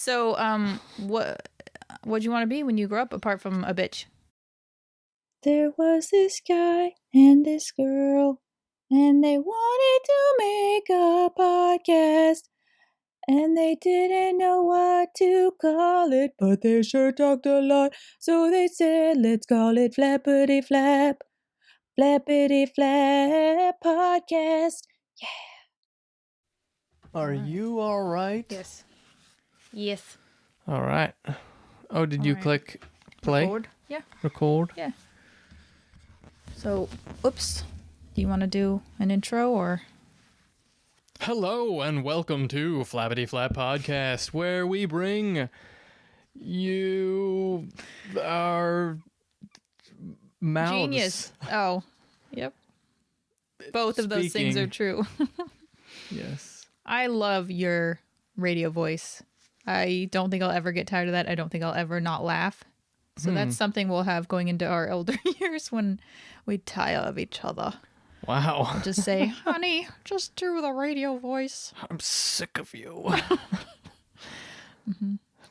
So, what'd you want to be when you grow up, apart from a bitch? There was this guy and this girl, and they wanted to make a podcast, and they didn't know what to call it, but they sure talked a lot, so they said, let's call it Flappity Flap, Flappity Flap Podcast. Are you all right? Yes. Yes. All right. Oh, did you right. click play? Record? Yeah. Record? Yeah. So, oops. Do you want to do an intro or? Hello and welcome to Flappity Flap Podcast, where we bring you our mouths. Genius. Oh, yep. Both of those things are true. Yes. I love your radio voice. I don't think I'll ever get tired of that. I don't think I'll ever not laugh. So that's something we'll have going into our elder years when we tire of each other. Wow. I'll just say, honey, just do the radio voice. I'm sick of you.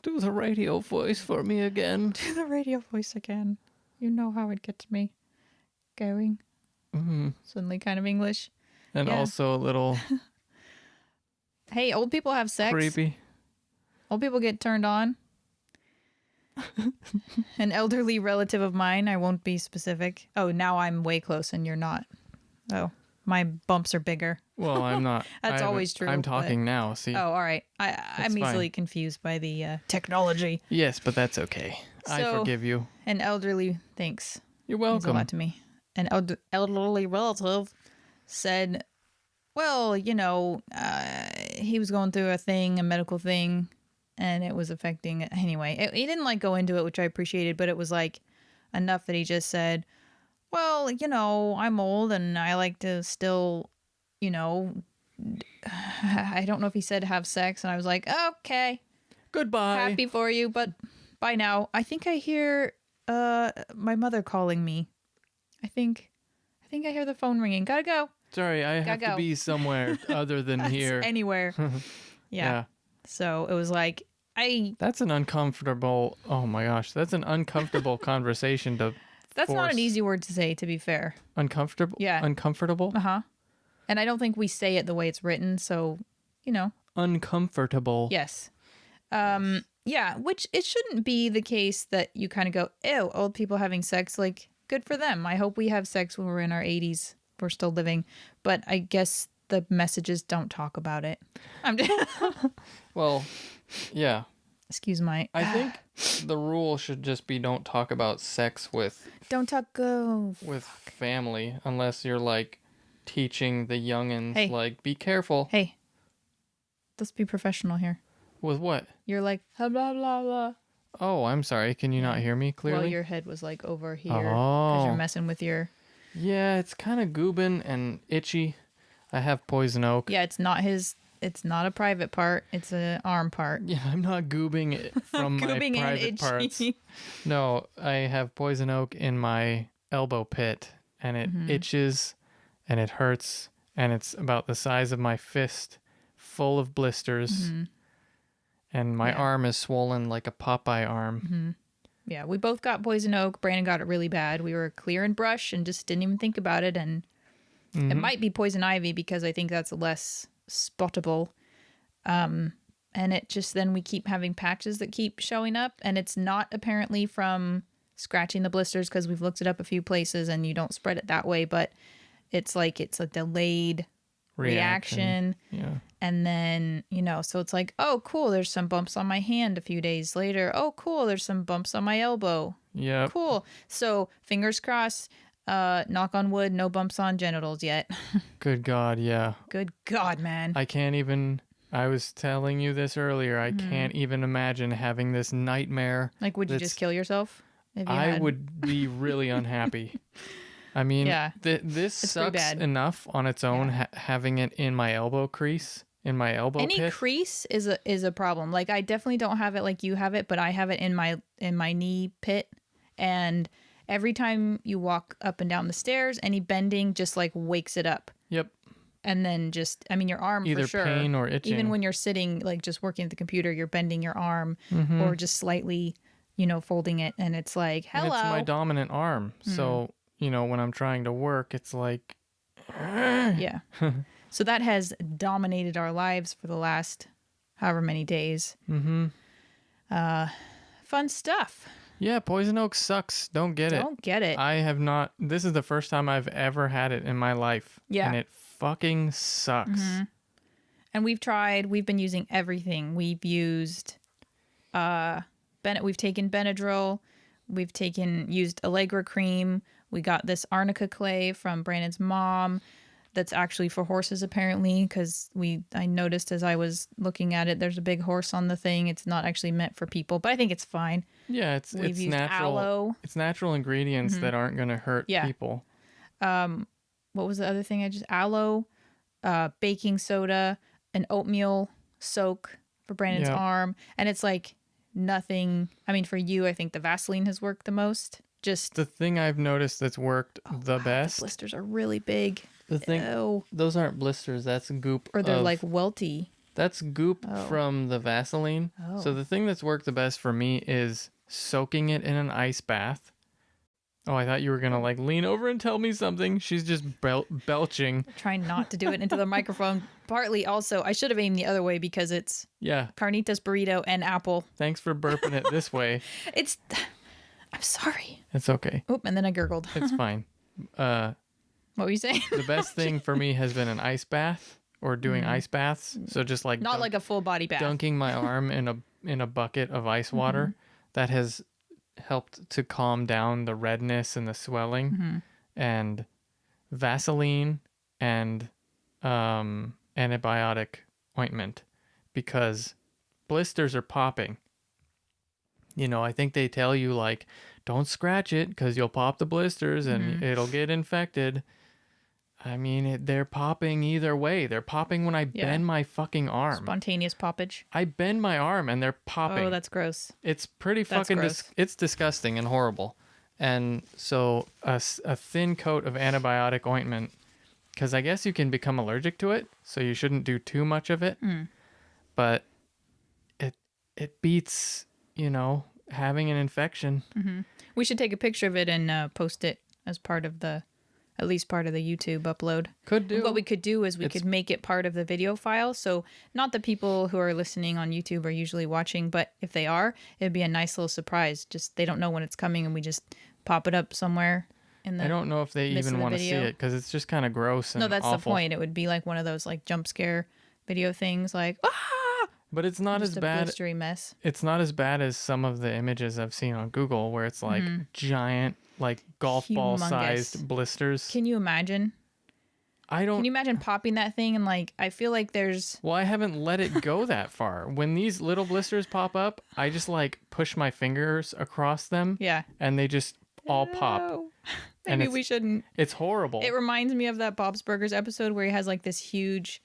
Do the radio voice for me again. Do the radio voice again. You know how it gets me going. Suddenly kind of English. And Yeah. also a little Hey, old people have sex. creepy. Old people get turned on. An elderly relative of mine, I won't be specific. Oh, now I'm way close and you're not. Oh, my bumps are bigger. Well, I'm not. That's always true, I'm but- talking now, see? Oh, all right. I'm fine. easily confused by the technology. Yes, but that's okay. I So- forgive you. An elderly, thanks. You're Means a welcome. lot to me. An elderly relative said, well, he was going through a medical thing, and it was affecting it. Anyway, he didn't go into it, which I appreciated, but it was enough that he just said, well, I'm old and I like to still, I don't know if he said have sex. And I was like, okay, Goodbye. happy for you, but bye now. I think I hear my mother calling me. I think I hear the phone ringing. Gotta go. Sorry, I have go. to be somewhere other than here. Anywhere. Yeah. So it was That's an uncomfortable, oh my gosh, that's an uncomfortable conversation to that's not an force. easy word to say, to be fair. Uncomfortable? Yeah. Uncomfortable? Uh-huh. And I don't think we say it the way it's written. So, Uncomfortable. yes. Yeah, which it shouldn't be the case that you kind of go, ew, old people having sex, good for them. I hope we have sex when we're in our 80s. We're still living. But I guess the messages don't talk about it. I'm just, Well, yeah. excuse my, I think the rule should just be don't talk about sex with don't talk, family unless you're teaching the youngins, Hey. be careful. hey, let's be professional here. With what? You're blah, blah, blah. Oh, I'm sorry. Can you not hear me clearly? Well, your head was over here because you're Oh. messing with your, Yeah, it's kind of goobin and itchy. I have poison oak. yeah, it's not a private part. It's an arm part. Yeah, I'm not goobing it from my Goobing and private parts. itchy. No, I have poison oak in my elbow pit, and it itches, and it hurts, and it's about the size of my fist, full of blisters, and my Yeah. arm is swollen like a Popeye arm. Yeah, we both got poison oak. Brandon got it really bad. We were clear and brush and just didn't even think about it. And it might be poison ivy because I think that's less spottable. And it just, then we keep having patches that keep showing up. And it's not apparently from scratching the blisters because we've looked it up a few places and you don't spread it that way. But it's it's a delayed reaction. Yeah. And then, so it's oh, cool, there's some bumps on my hand a few days later. Oh, cool, there's some bumps on my elbow. Yep. Cool. So fingers crossed, knock on wood, no bumps on genitals yet. Good God, yeah. Good God, man. I can't even... I was telling you this earlier. I can't even imagine having this nightmare. Would you that's- just kill yourself? If you I had? would be really unhappy. I mean, Yeah. this It's pretty sucks bad. enough on its own, Yeah. having it in my elbow crease, in my elbow Any pit. crease is a problem. I definitely don't have it like you have it, but I have it in my knee pit, and every time you walk up and down the stairs, any bending just wakes it up. Yep. And then just, I mean, your arm either for sure. pain or itching. Even when you're sitting, like just working at the computer, you're bending your arm or just slightly, folding it. And it's like, hello. And it's my dominant arm. So, when I'm trying to work, it's like. Yeah. So that has dominated our lives for the last however many days. Fun stuff. Yeah, poison oak sucks. Don't get it. Don't get it. I have not. This is the first time I've ever had it in my life. Yeah. And it fucking sucks. And we've been using everything. We've used, we've taken Benadryl. We've used Allegra cream. We got this arnica clay from Brandon's mom. That's actually for horses apparently, because I noticed as I was looking at it, there's a big horse on the thing. It's not actually meant for people, but I think it's fine. Yeah, it's used natural. aloe. It's natural ingredients that aren't going to hurt people. What was the other thing? Aloe, baking soda, an oatmeal soak for Brandon's arm, and it's like nothing. I mean, for you, I think the Vaseline has worked the most. Just the thing I've noticed that's worked the best. The blisters are really big. The thing, those aren't blisters. That's goop. Or they're like welty. That's goop from the Vaseline. Oh. So the thing that's worked the best for me is soaking it in an ice bath. Oh, I thought you were gonna like lean over and tell me something. She's just belching. Trying not to do it into the microphone. Partly also, I should have aimed the other way because it's carnitas burrito and apple. Thanks for burping it this way. I'm sorry. It's okay. Oop, and then I gurgled. It's fine. What were you saying? The best thing for me has been an ice bath or doing ice baths. So just like not like a full body bath. Dunking my arm in a bucket of ice water. That has helped to calm down the redness and the swelling. And Vaseline and antibiotic ointment, because blisters are popping. I think they tell you like, don't scratch it because you'll pop the blisters and it'll get infected. I mean, they're popping either way. They're popping when I bend my fucking arm. Spontaneous poppage. I bend my arm and they're popping. Oh, that's gross. It's pretty fucking it's disgusting and horrible. And so a thin coat of antibiotic ointment, because I guess you can become allergic to it, so you shouldn't do too much of it. But it beats, having an infection. We should take a picture of it and post it as at least part of the YouTube upload. Could do. And what we could do is we could make it part of the video file. So not the people who are listening on YouTube are usually watching, but if they are, it'd be a nice little surprise. Just they don't know when it's coming and we just pop it up somewhere in the I don't know if they even want to see it because it's just kind of gross and No, that's awful. the point. It would be like one of those like jump scare video things like, But it's not just as a bad. blistery mess. It's not as bad as some of the images I've seen on Google where it's like giant, like golf ball sized blisters. Can you imagine? Can you imagine popping that thing and like, I feel like there's... Well, I haven't let it go that far. When these little blisters pop up, I just like push my fingers across them. Yeah. And they just all pop. Maybe we shouldn't. It's horrible. It reminds me of that Bob's Burgers episode where he has like this huge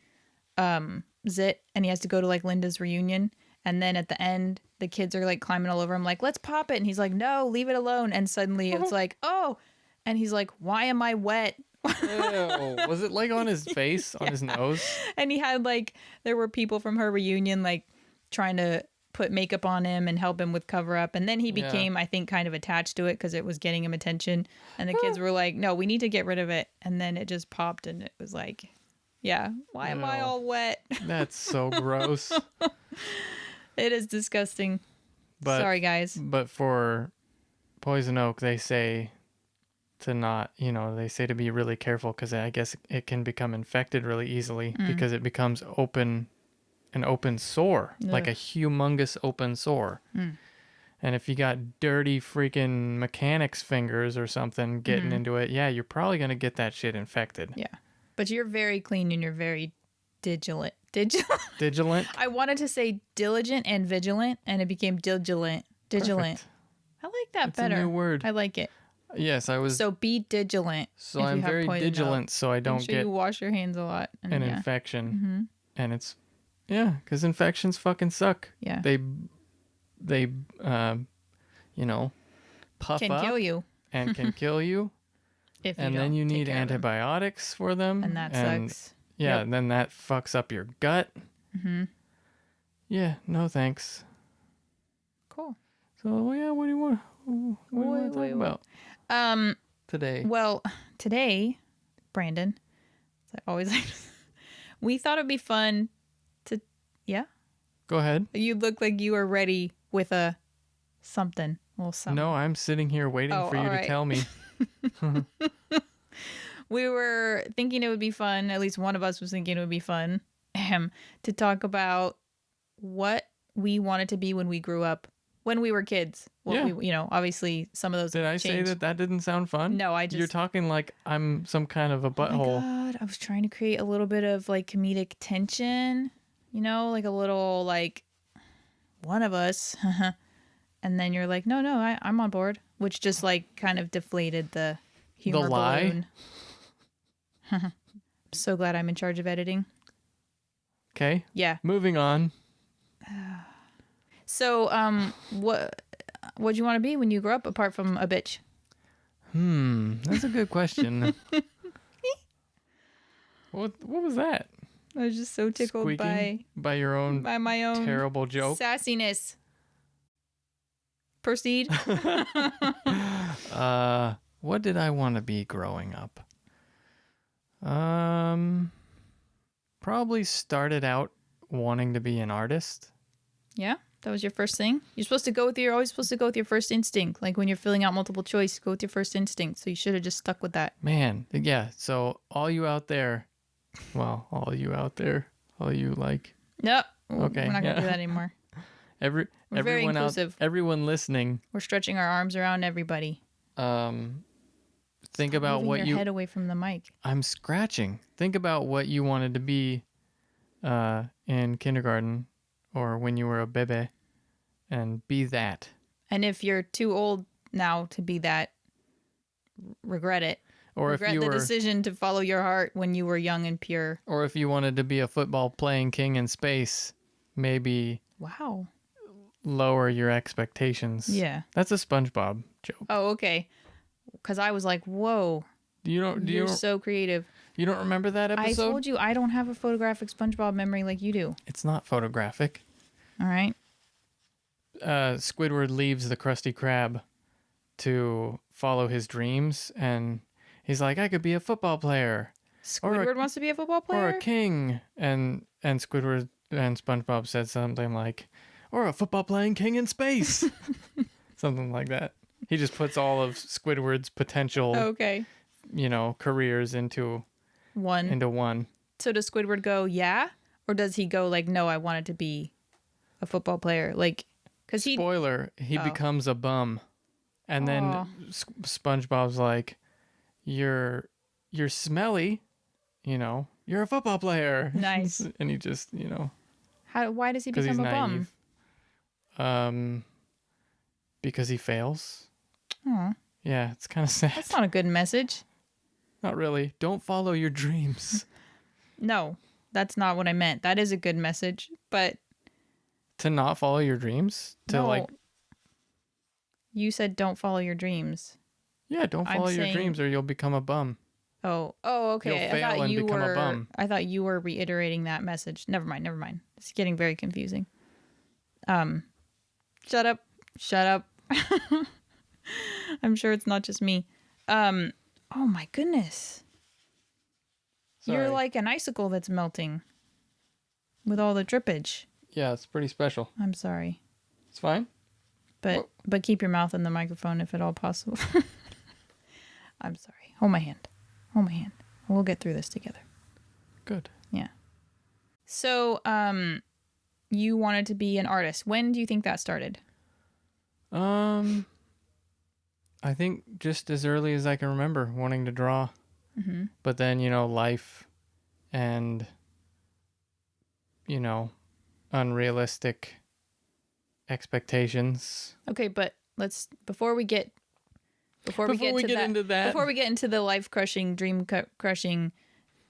zit and he has to go to like Linda's reunion. And then at the end, the kids are like climbing all over him like, let's pop it. And he's like, no, leave it alone. And suddenly it's like, oh. And he's like, why am I wet? Ew. Was it like on his face, on his nose? And he had like, there were people from her reunion like trying to put makeup on him and help him with cover up. And then he became, I think, kind of attached to it because it was getting him attention. And the kids were like, no, we need to get rid of it. And then it just popped and it was like, yeah, why am I all wet? That's so gross. It is disgusting. Sorry, guys. But for poison oak, they say to not, they say to be really careful because I guess it can become infected really easily because it becomes an open sore, like a humongous open sore. And if you got dirty freaking mechanic's fingers or something getting into it, you're probably going to get that shit infected. Yeah. But you're very clean and you're very diligent. Diligent? I wanted to say diligent and vigilant, and it became diligent. Perfect. I like that It's better. a new word. I like it. Yes, I was. So be diligent. So I'm very vigilant so I don't Make sure get you wash your hands a lot. And an infection. And it's, because infections fucking suck. Yeah. They puff can up kill you. and can kill you. If you and then don't you take need care of them. antibiotics for them. And that sucks. Yeah, Yep. and then that fucks up your gut. Mm-hmm. Yeah, no thanks. Cool. So yeah, what do you want? What do you want to talk about today? Well, today, Brandon, as I always like, we thought it'd be fun to, yeah. Go ahead. You look like you are ready with a something, a little something. No, I'm sitting here waiting for you to tell me. We were thinking it would be fun. At least one of us was thinking it would be fun to talk about what we wanted to be when we grew up, when we were kids. What we, obviously some of those. Did I say that didn't sound fun? No, You're talking like I'm some kind of a butthole. Oh my God, I was trying to create a little bit of like comedic tension, like a little like one of us, and then you're like, no, I'm on board, which just like kind of deflated the humor balloon. I'm so glad I'm in charge of editing. Okay. Yeah. Moving on. So, what'd you want to be when you grew up, apart from a bitch? That's a good question. What was that? I was just so tickled Squeaking by your own by my own terrible joke. Sassiness. Proceed. What did I want to be growing up? Probably started out wanting to be an artist. Yeah, that was your first thing. You're always supposed to go with your first instinct. Like when you're filling out multiple choice, go with your first instinct. So you should have just stuck with that. Man, yeah. So all you out there, all you like. No, Okay, we're not gonna do that anymore. We're very inclusive. Everyone listening. We're stretching our arms around everybody. Think about what your head away from the mic. I'm scratching. Think about what you wanted to be in kindergarten or when you were a bebe, and be that. And if you're too old now to be that, regret it. Or regret if you the were decision to follow your heart when you were young and pure. Or if you wanted to be a football playing king in space, maybe lower your expectations. Yeah. That's a SpongeBob joke. Oh, okay. Because I was like, whoa. You're so creative. You don't remember that episode? I told you I don't have a photographic SpongeBob memory like you do. It's not photographic. All right. Squidward leaves the Krusty Krab to follow his dreams, and he's like, I could be a football player. Squidward wants to be a football player? Or a king. And Squidward and SpongeBob said something like, or a football playing king in space. Something like that. He just puts all of Squidward's potential careers into one. So does Squidward go, yeah? Or does he go like, no, I wanted to be a football player? Like, because Spoiler, he becomes a bum. And then SpongeBob's like, you're smelly, you're a football player. Nice. And he just, why does he become a naive. Bum? Because he fails. Aw. Yeah, it's kind of sad. That's not a good message. Not really. Don't follow your dreams. No, that's not what I meant. That is a good message, but... To not follow your dreams? You said don't follow your dreams. Yeah, don't follow your dreams or you'll become a bum. Oh, okay. You'll fail and become a bum. I thought you were reiterating that message. Never mind. It's getting very confusing. Shut up. I'm sure it's not just me. Oh my goodness. Sorry. You're like an icicle that's melting with all the drippage. Yeah, it's pretty special. I'm sorry. It's fine. But keep your mouth in the microphone if at all possible. I'm sorry. Hold my hand. We'll get through this together. Good. Yeah. So, you wanted to be an artist. When do you think that started? I think just as early as I can remember, wanting to draw. Mm-hmm. But then, life and, unrealistic expectations. Okay, but before we get into the life crushing, dream crushing,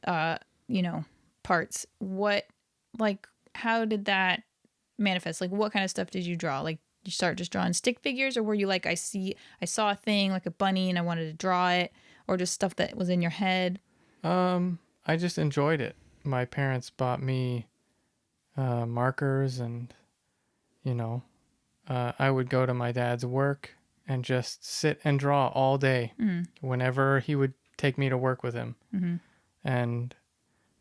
parts, how did that manifest? Like, what kind of stuff did you draw? Like, you start just drawing stick figures, or were you like, I saw a thing like a bunny and I wanted to draw it, or just stuff that was in your head? I just enjoyed it. my parents bought me markers, and I would go to my dad's work and just sit and draw all day whenever he would take me to work with him. And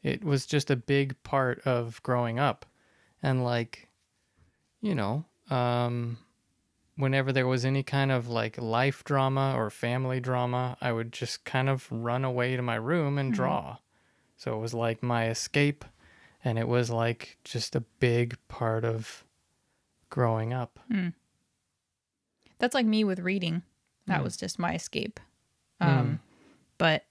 it was just a big part of growing up. And like, you know, whenever there was any kind of like life drama or family drama, I would just kind of run away to my room and draw. So it was like my escape, and it was like just a big part of growing up. That's like me with reading. That was just my escape. But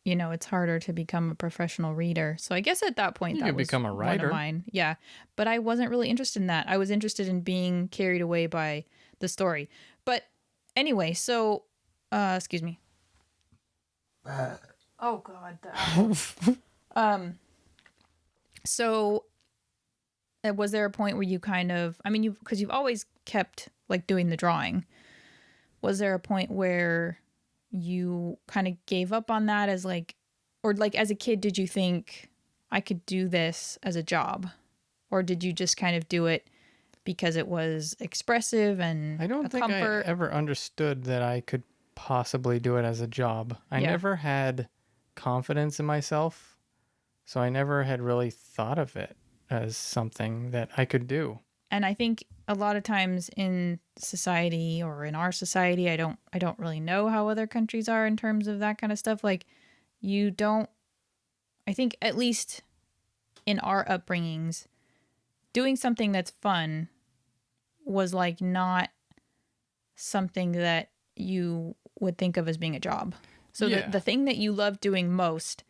it's harder to become a professional reader. So I guess at that point, You that could was become a one writer. of mine. Yeah. But I wasn't really interested in that. I was interested in being carried away by the story. But anyway, so, excuse me. Oh God, the apple. So was there a point where you kind of, I mean, because you've always kept like doing the drawing. Was there a point where you kind of gave up on that as like, or like as a kid, did you think I could do this as a job? Or did you just kind of do it because it was expressive and I don't think comfort? I ever understood that I could possibly do it as a job. I never had confidence in myself, so I never had really thought of it as something that I could do. And I think a lot of times in society, or in our society, I don't really know how other countries are in terms of that kind of stuff. Like, I think at least in our upbringings, doing something that's fun was like not something that you would think of as being a job. So the thing that you love doing most,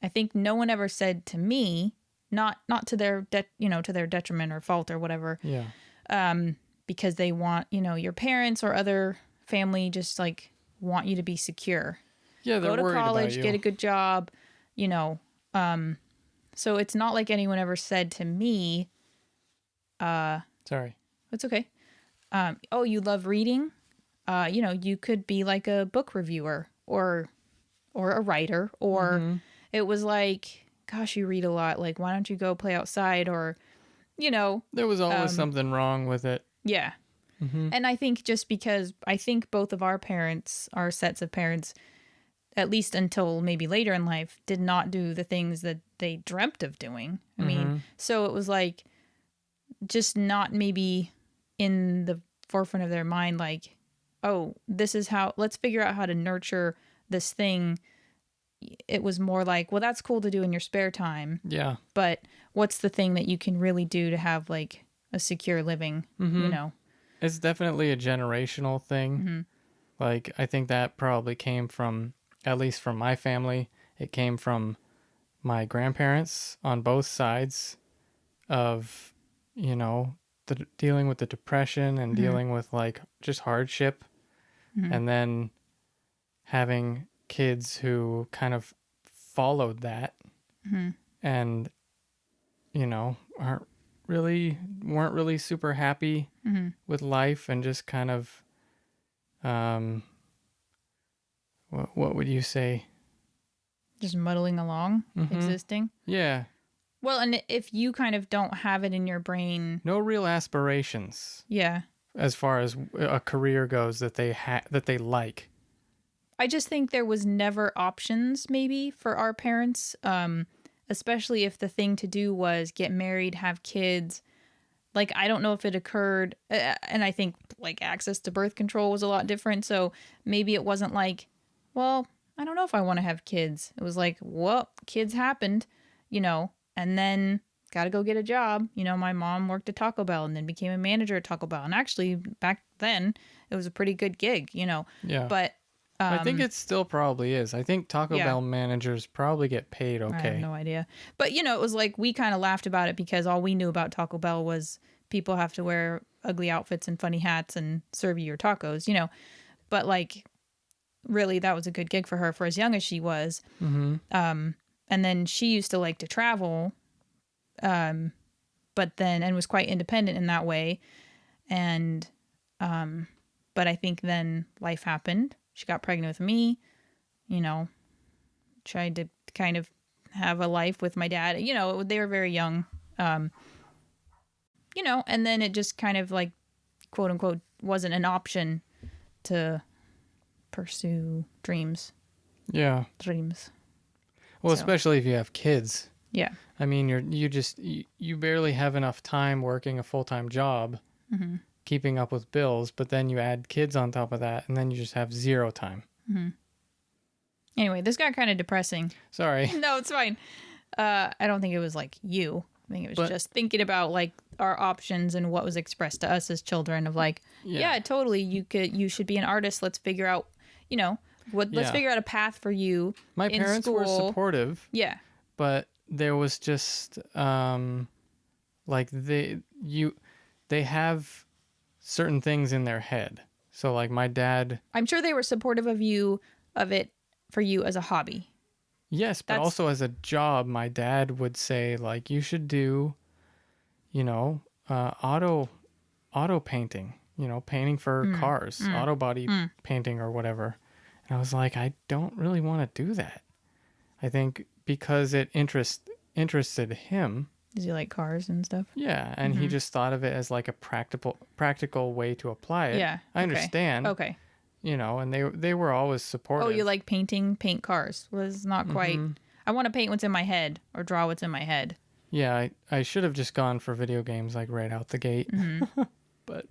I think no one ever said to me, not to their to their detriment or fault or whatever. Yeah. Because they want, your parents or other family just like want you to be secure. Yeah, they're go to worried college, about you. get a good job, so it's not like anyone ever said to me, Sorry. it's okay. Oh, you love reading? You could be like a book reviewer or a writer, or it was like, gosh, you read a lot. Like, why don't you go play outside? Or, There was always something wrong with it. yeah. And I think just because I think both of our sets of parents, at least until maybe later in life, did not do the things that they dreamt of doing. I mean, so it was like just not maybe in the forefront of their mind, like, oh, this is how, let's figure out how to nurture this thing. It was more like, well, that's cool to do in your spare time. Yeah. But what's the thing that you can really do to have like a secure living, It's definitely a generational thing. Like, I think that probably came from, at least from my family, it came from my grandparents on both sides of, dealing with the depression and dealing with like just hardship. And then having kids who kind of followed that and, weren't really super happy with life, and just kind of, what would you say? Just muddling along, existing. Yeah. Well, and if you kind of don't have it in your brain, No real aspirations. yeah. As far as a career goes that they like. I just think there was never options maybe for our parents, especially if the thing to do was get married, have kids. Like, I don't know if it occurred, and I think like access to birth control was a lot different. So maybe it wasn't like, well, I don't know if I want to have kids. It was like, well, kids happened, and then got to go get a job. My mom worked at Taco Bell and then became a manager at Taco Bell. And actually back then it was a pretty good gig, Yeah. But I think it still probably is. I think Taco Bell managers probably get paid okay. I have no idea. But, it was like we kind of laughed about it because all we knew about Taco Bell was people have to wear ugly outfits and funny hats and serve you your tacos, But, like, really, that was a good gig for her for as young as she was. And then she used to like to travel, but then, and was quite independent in that way. And, but I think then life happened. She got pregnant with me, tried to kind of have a life with my dad. You know, they were very young. You know, and then it just kind of like, quote unquote, wasn't an option to pursue dreams. Yeah. Dreams. Well, So. especially if you have kids. Yeah. I mean, you barely have enough time working a full-time job, keeping up with bills, but then you add kids on top of that, and then you just have zero time. Anyway, this got kind of depressing. Sorry. No, it's fine. I don't think it was like you. I think it was just thinking about like our options and what was expressed to us as children of like, yeah, totally. You should be an artist. Let's figure out, you know, let's figure out a path for you. My parents were supportive. Yeah. But there was just like they have certain things in their head. So like my dad, I'm sure they were supportive of it for you as a hobby. Yes, but also as a job, my dad would say like you should do, you know, auto painting, you know, painting for cars, auto body painting or whatever. And I was like, I don't really want to do that. I think because it interested him. Does he like cars and stuff? Yeah, and he just thought of it as like a practical way to apply it. Yeah, I understand. Okay. You know, and they were always supportive. Oh, you like paint cars. Was not quite. I want to paint what's in my head or draw what's in my head. Yeah, I should have just gone for video games like right out the gate. But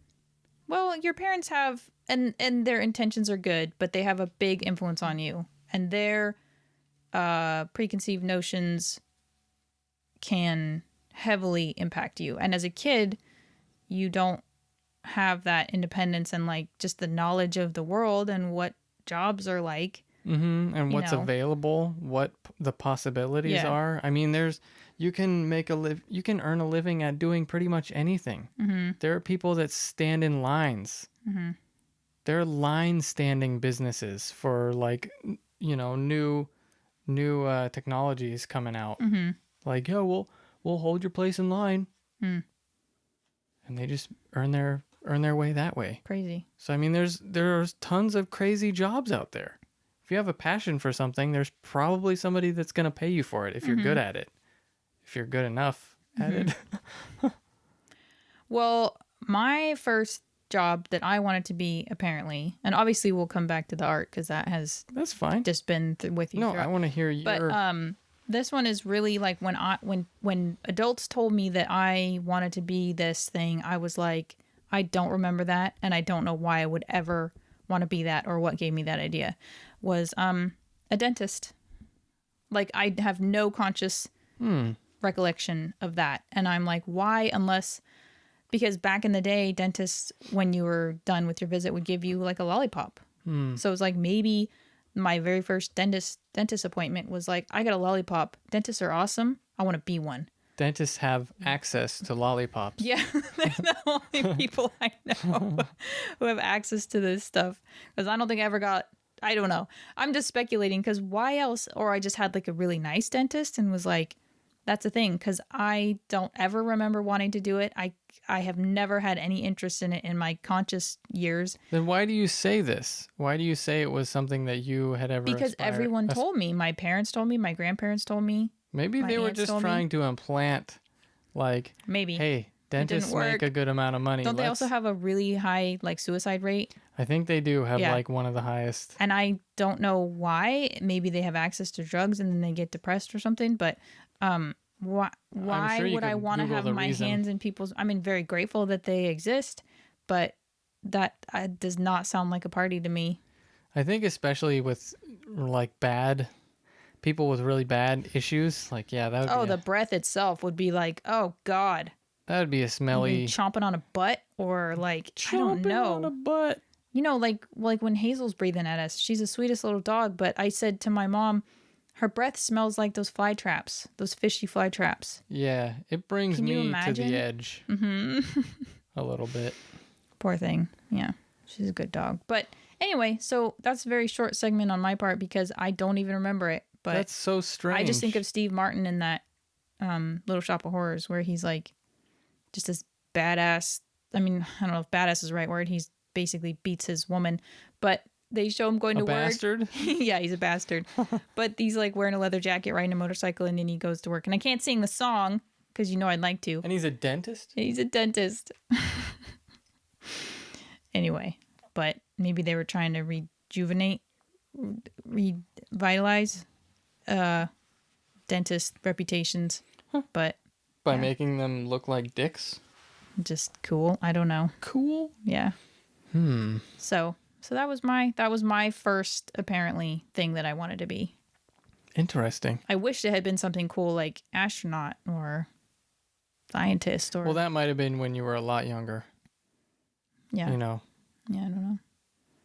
well, your parents have and their intentions are good, but they have a big influence on you, and their preconceived notions can heavily impact you. And as a kid, you don't have that independence and like just the knowledge of the world and what jobs are like. And what's available, what the possibilities are. I mean, you can earn a living at doing pretty much anything. There are people that stand in lines. There are line standing businesses for like, you know, new technologies coming out. Like, yeah, we'll hold your place in line. And they just earn their way that way. Crazy. So I mean, there's tons of crazy jobs out there. If you have a passion for something, there's probably somebody that's going to pay you for it if you're good at it. If you're good enough at it. Well, my first job that I wanted to be, apparently, and obviously we'll come back to the art because that's fine. Just been with you. No, I want to hear your. But this one is really like when adults told me that I wanted to be this thing, I was like, I don't remember that, and I don't know why I would ever want to be that or what gave me that idea. Was a dentist. Like I have no conscious recollection of that, and I'm like, why? Because back in the day, dentists, when you were done with your visit, would give you like a lollipop. So it was like maybe my very first dentist appointment was like, I got a lollipop. Dentists are awesome. I want to be one. Dentists have access to lollipops. Yeah, they're the only people I know who have access to this stuff. Because I don't think I ever got, I don't know. I'm just speculating because why else? Or I just had like a really nice dentist and was like, that's the thing. Because I don't ever remember wanting to do it. I have never had any interest in it in my conscious years. Then why do you say this? Why do you say it was something that you had ever Because everyone told me. My parents told me. My grandparents told me. Maybe they were just trying to implant, like, maybe, hey, dentists make a good amount of money. Don't they also have a really high like suicide rate? I think they do have like one of the highest. And I don't know why. Maybe they have access to drugs and then they get depressed or something. But why would I want to have my hands in people's? I mean, very grateful that they exist, but that does not sound like a party to me. I think especially with like people with really bad issues, like that would the breath itself would be like, oh God. That would be a smelly chomping on a butt or like I don't know. Chomping on a butt. You know, like when Hazel's breathing at us, she's the sweetest little dog, but I said to my mom, her breath smells like those fly traps, those fishy fly traps. Yeah, it brings me to the edge a little bit. Poor thing. Yeah, she's a good dog. But anyway, so that's a very short segment on my part because I don't even remember it. But that's so strange. I just think of Steve Martin in that Little Shop of Horrors where he's like just this badass. I mean, I don't know if badass is the right word. He's basically beats his woman. But they show him going A to work. bastard? Yeah, he's a bastard. But he's like wearing a leather jacket, riding a motorcycle, and then he goes to work. And I can't sing the song because I'd like to. And he's a dentist? He's a dentist. Anyway, but maybe they were trying to revitalize dentist reputations. But By making them look like dicks? just cool. I don't know. Cool. Yeah. So that was my first apparently thing that I wanted to be. Interesting. I wish it had been something cool like astronaut or scientist or Well, that might have been when you were a lot younger. yeah. You know, Yeah, I don't know.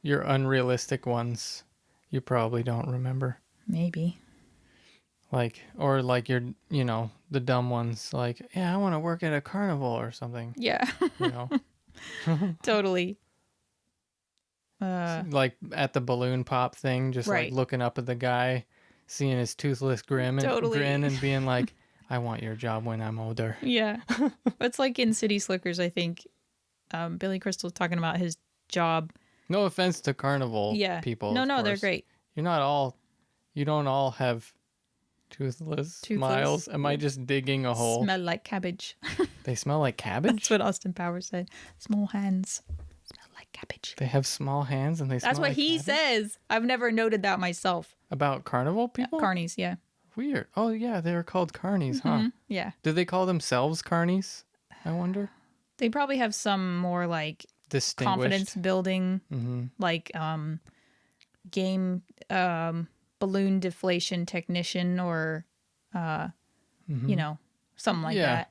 your unrealistic ones, you probably don't remember. Maybe. Like, or like your, the dumb ones, like, yeah, I want to work at a carnival or something, Yeah. you know, Totally. like at the balloon pop thing, just Right. like looking up at the guy, seeing his toothless grin and being like, I want your job when I'm older. Yeah. It's like in City Slickers, I think. Billy Crystal's talking about his job. No offense to carnival people. No, of they're course. great. You don't all have toothless smiles. Am I just digging a hole? Smell like cabbage. They smell like cabbage? That's what Austin Powers said. Small hands. Smell like cabbage. They have small hands and they smell That's what like he cabbage? says. I've never noted that myself. About carnival people? Carnies, yeah. Weird. Oh, yeah, they were called carnies, huh? Yeah. Did they call themselves carnies? I wonder. They probably have some more like Distinguished. confidence building, like game balloon deflation technician or something like Yeah.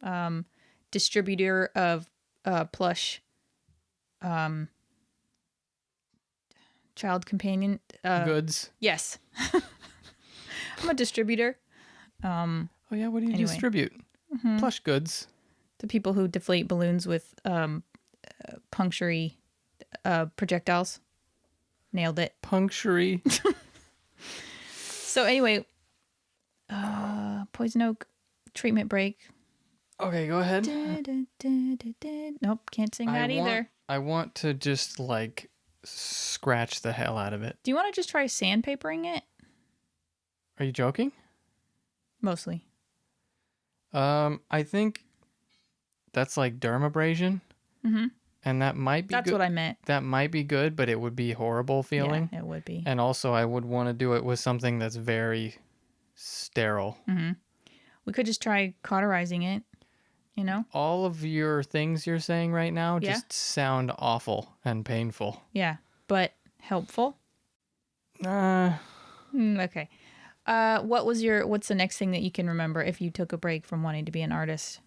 that. Distributor of plush child companion Goods. yes. I'm a distributor. Oh, yeah, what do you Anyway. distribute? Plush goods. To people who deflate balloons with punctury projectiles. Nailed it. Punctury. So anyway, poison oak treatment break. Okay, go ahead. Nope, can't sing that either. I want to just, like, scratch the hell out of it. Do you want to just try sandpapering it? Are you joking? Mostly. I think that's like dermabrasion. And that might be That's good. what I meant. That might be good, but it would be horrible feeling. Yeah, it would be. And also, I would want to do it with something that's very sterile. We could just try cauterizing it, All of your things you're saying right now just sound awful and painful. Yeah, but helpful. Okay. What's the next thing that you can remember if you took a break from wanting to be an artist?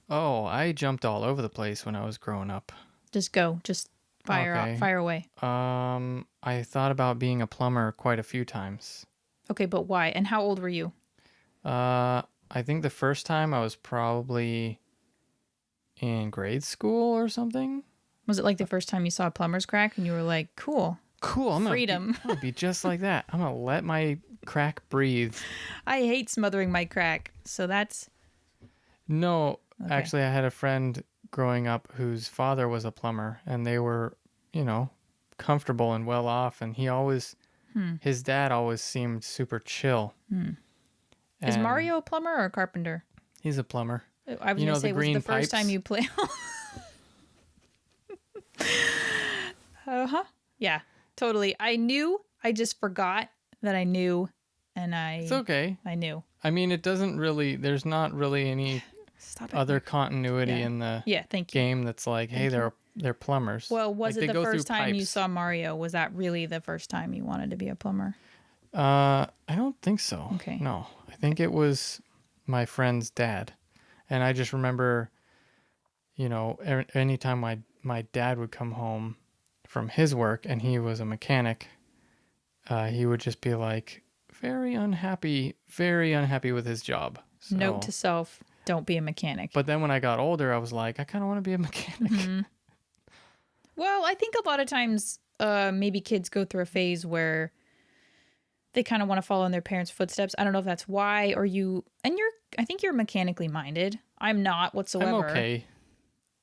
Oh, I jumped all over the place when I was growing up. Just go. Just fire away. I thought about being a plumber quite a few times. Okay, but why? And how old were you? I think the first time I was probably in grade school or something. Was it like the first time you saw a plumber's crack and you were like, cool, I'm freedom. gonna be just like that. I'm gonna let my crack breathe. I hate smothering my crack. So that's... No, Okay. actually, I had a friend growing up whose father was a plumber, and they were, comfortable and well off, and his dad always seemed super chill. Is And Mario a plumber or a carpenter? He's a plumber. I was You going know, to say, the was it green the first time pipes? you play... Yeah, totally. I knew. I just forgot that I knew, and It's okay. I knew. I mean, there's not really any Stop it. other continuity Yeah. in the Yeah, thank you. game that's like, hey, they're plumbers. Well, was Like, it they the go through first time you pipes. saw Mario? Was that really the first time you wanted to be a plumber? I don't think so. Okay. No, I think it was my friend's dad. And I just remember, anytime my dad would come home from his work and he was a mechanic, he would just be like very unhappy with his job. So, Note to self, don't be a mechanic. but then when I got older, I was like, I kind of want to be a mechanic. Well, I think a lot of times maybe kids go through a phase where they kind of want to follow in their parents' footsteps. I don't know if that's why, I think you're mechanically minded. I'm not whatsoever. I'm okay.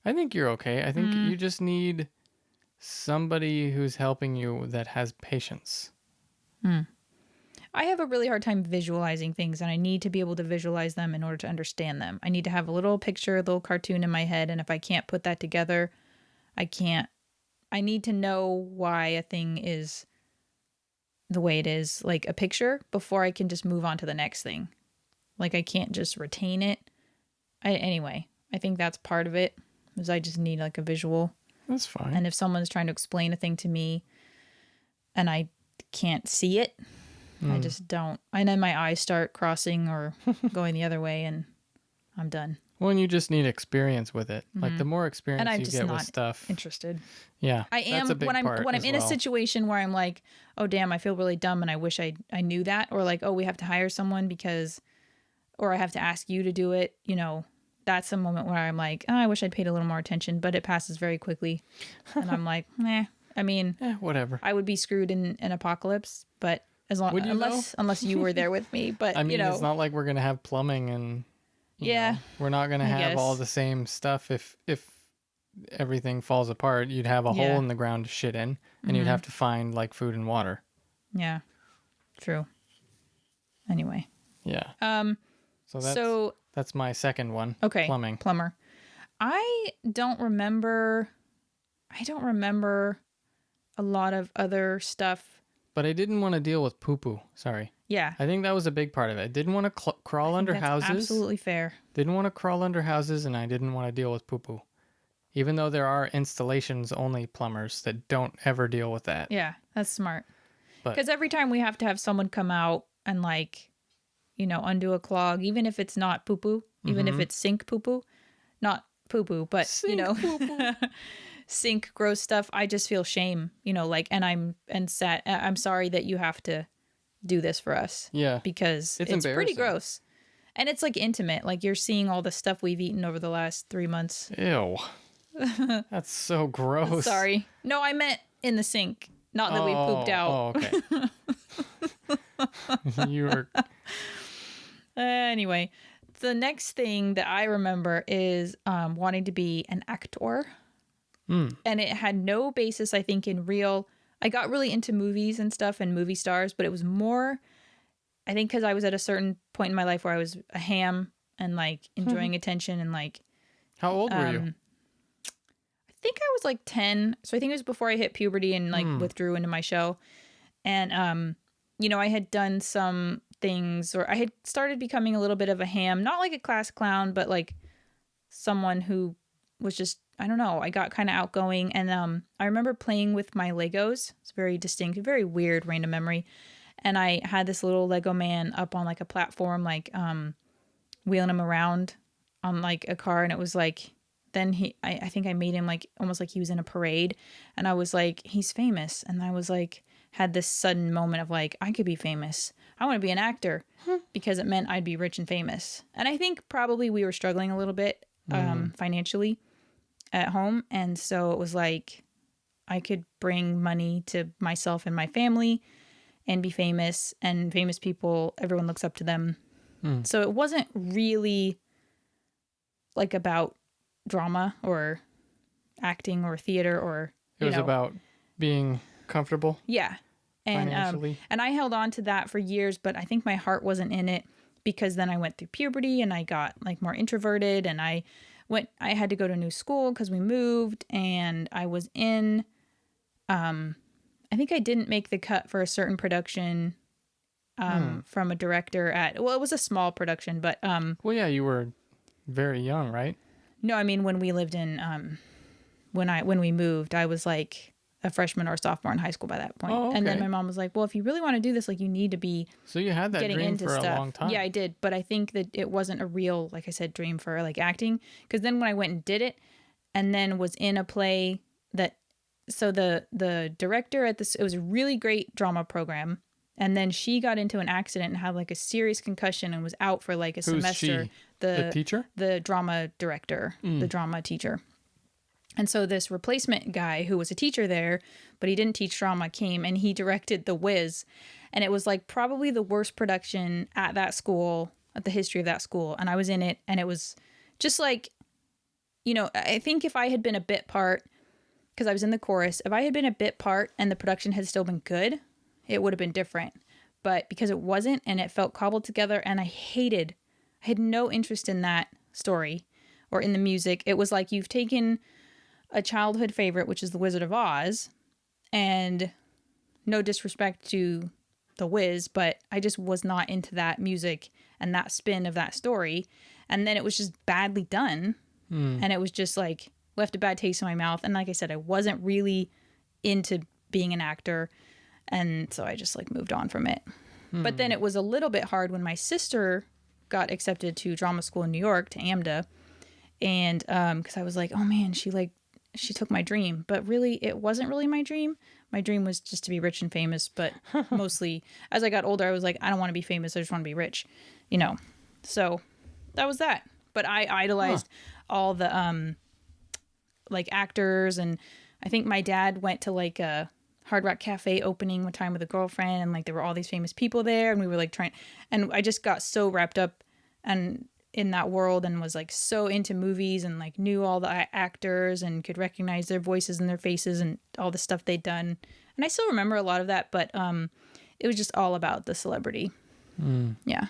I think you're okay. I think you just need somebody who's helping you that has patience. I have a really hard time visualizing things, and I need to be able to visualize them in order to understand them. I need to have a little picture, a little cartoon in my head, and if I can't put that together, I can't. I need to know why a thing is the way it is, like a picture, before I can just move on to the next thing. Like I can't just retain it. Anyway, I think that's part of it, is I just need like a visual. That's fine. And if someone's trying to explain a thing to me and I can't see it, I just don't. And then my eyes start crossing or going the other way and I'm done. Well, and you just need experience with it. Like the more experience And I'm you just get not with stuff. interested. Yeah. I am that's a big when I'm part when I'm as in a well. situation where I'm like, oh damn, I feel really dumb and I wish I knew that, or like, oh, we have to hire someone because, or I have to ask you to do it, you know. That's a moment where I'm like, oh, I wish I'd paid a little more attention, but it passes very quickly. And I'm like, I mean, whatever. I would be screwed in an apocalypse, but unless you were there with me. But I mean, you know, it's not like we're gonna have plumbing and you know, we're not gonna have all the same stuff. If everything falls apart, you'd have a hole in the ground to shit in, and you'd have to find like food and water. Yeah, true. Anyway. Yeah. So that's my second one. Okay. Plumbing. Plumber. I don't remember a lot of other stuff. But I didn't want to deal with poo-poo. Sorry. Yeah. I think that was a big part of it. I didn't want to crawl under houses. Absolutely fair. Didn't want to crawl under houses, and I didn't want to deal with poo-poo. Even though there are installations-only plumbers that don't ever deal with that. Yeah, that's smart. Because every time we have to have someone come out and like, you know, undo a clog, even if it's not poo-poo, even if it's sink poo-poo, not poo-poo, but Sink you know, poo-poo. sink gross stuff. I just feel shame, you know, like, and I'm sorry that you have to do this for us. Yeah. Because it's pretty gross. And it's like intimate. Like you're seeing all the stuff we've eaten over the last 3 months. Ew. That's so gross. Sorry. No, I meant in the sink. Not that we pooped out. Oh, okay. You were... Anyway, the next thing that I remember is wanting to be an actor. And it had no basis, I think, in real... I got really into movies and stuff and movie stars, but it was more... I think because I was at a certain point in my life where I was a ham and like enjoying attention and like... How old were you? I think I was like 10. So I think it was before I hit puberty and like withdrew into my show. And, you know, I had done some things, or I had started becoming a little bit of a ham, not like a class clown, but like someone who was just, I don't know, I got kind of outgoing. And I remember playing with my Legos. It's very distinct, very weird random memory. And I had this little Lego man up on like a platform, like wheeling him around on like a car. And it was like, then I think I made him like almost like he was in a parade. And I was like, he's famous. And I was like, had this sudden moment of like, I could be famous. I want to be an actor, because it meant I'd be rich and famous. And I think probably we were struggling a little bit financially at home. And so it was like, I could bring money to myself and my family and be famous, and famous people, everyone looks up to them. So it wasn't really like about drama or acting or theater, or it was about being comfortable. Yeah. And and I held on to that for years, but I think my heart wasn't in it, because then I went through puberty and I got like more introverted, and I had to go to a new school because we moved, and I was in I think I didn't make the cut for a certain production from a director it was a small production, but well, yeah, you were very young, right? No, I mean when we lived in when we moved, I was like a freshman or sophomore in high school by that point. Oh, okay. And then my mom was like, well, if you really want to do this, like you need to be so you had that getting dream into for stuff. a long time. Yeah, I did, but I think that it wasn't a real, like I said, dream for like acting, because then when I went and did it and then was in a play that, so the director at this, it was a really great drama program, and then she got into an accident and had like a serious concussion and was out for like a semester. She? The teacher? The drama director, the drama teacher. And so this replacement guy who was a teacher there, but he didn't teach drama, came and he directed The Wiz. And it was like probably the worst production at that school, at the history of that school. And I was in it, and it was just like, you know, I think if I had been a bit part, because I was in the chorus. If I had been a bit part and the production had still been good, it would have been different. But because it wasn't and it felt cobbled together, and I had no interest in that story or in the music. It was like you've taken a childhood favorite, which is The Wizard of Oz, and no disrespect to The Wiz, but I just was not into that music and that spin of that story. And then it was just badly done. And it was just like left a bad taste in my mouth. And like I said, I wasn't really into being an actor. And so I just like moved on from it. But then it was a little bit hard when my sister got accepted to drama school in New York, to AMDA. And because I was like, oh man, she took my dream. But really, it wasn't really my dream. My dream was just to be rich and famous. But mostly as I got older, I was like, I don't want to be famous. I just want to be rich, you know. So that was that. But I idolized all the like actors. And I think my dad went to like a Hard Rock Cafe opening one time with a girlfriend, and like there were all these famous people there, and we were like trying, and I just got so wrapped up and in that world, and was like so into movies, and like knew all the actors and could recognize their voices and their faces and all the stuff they'd done. And I still remember a lot of that, but it was just all about the celebrity. Yeah.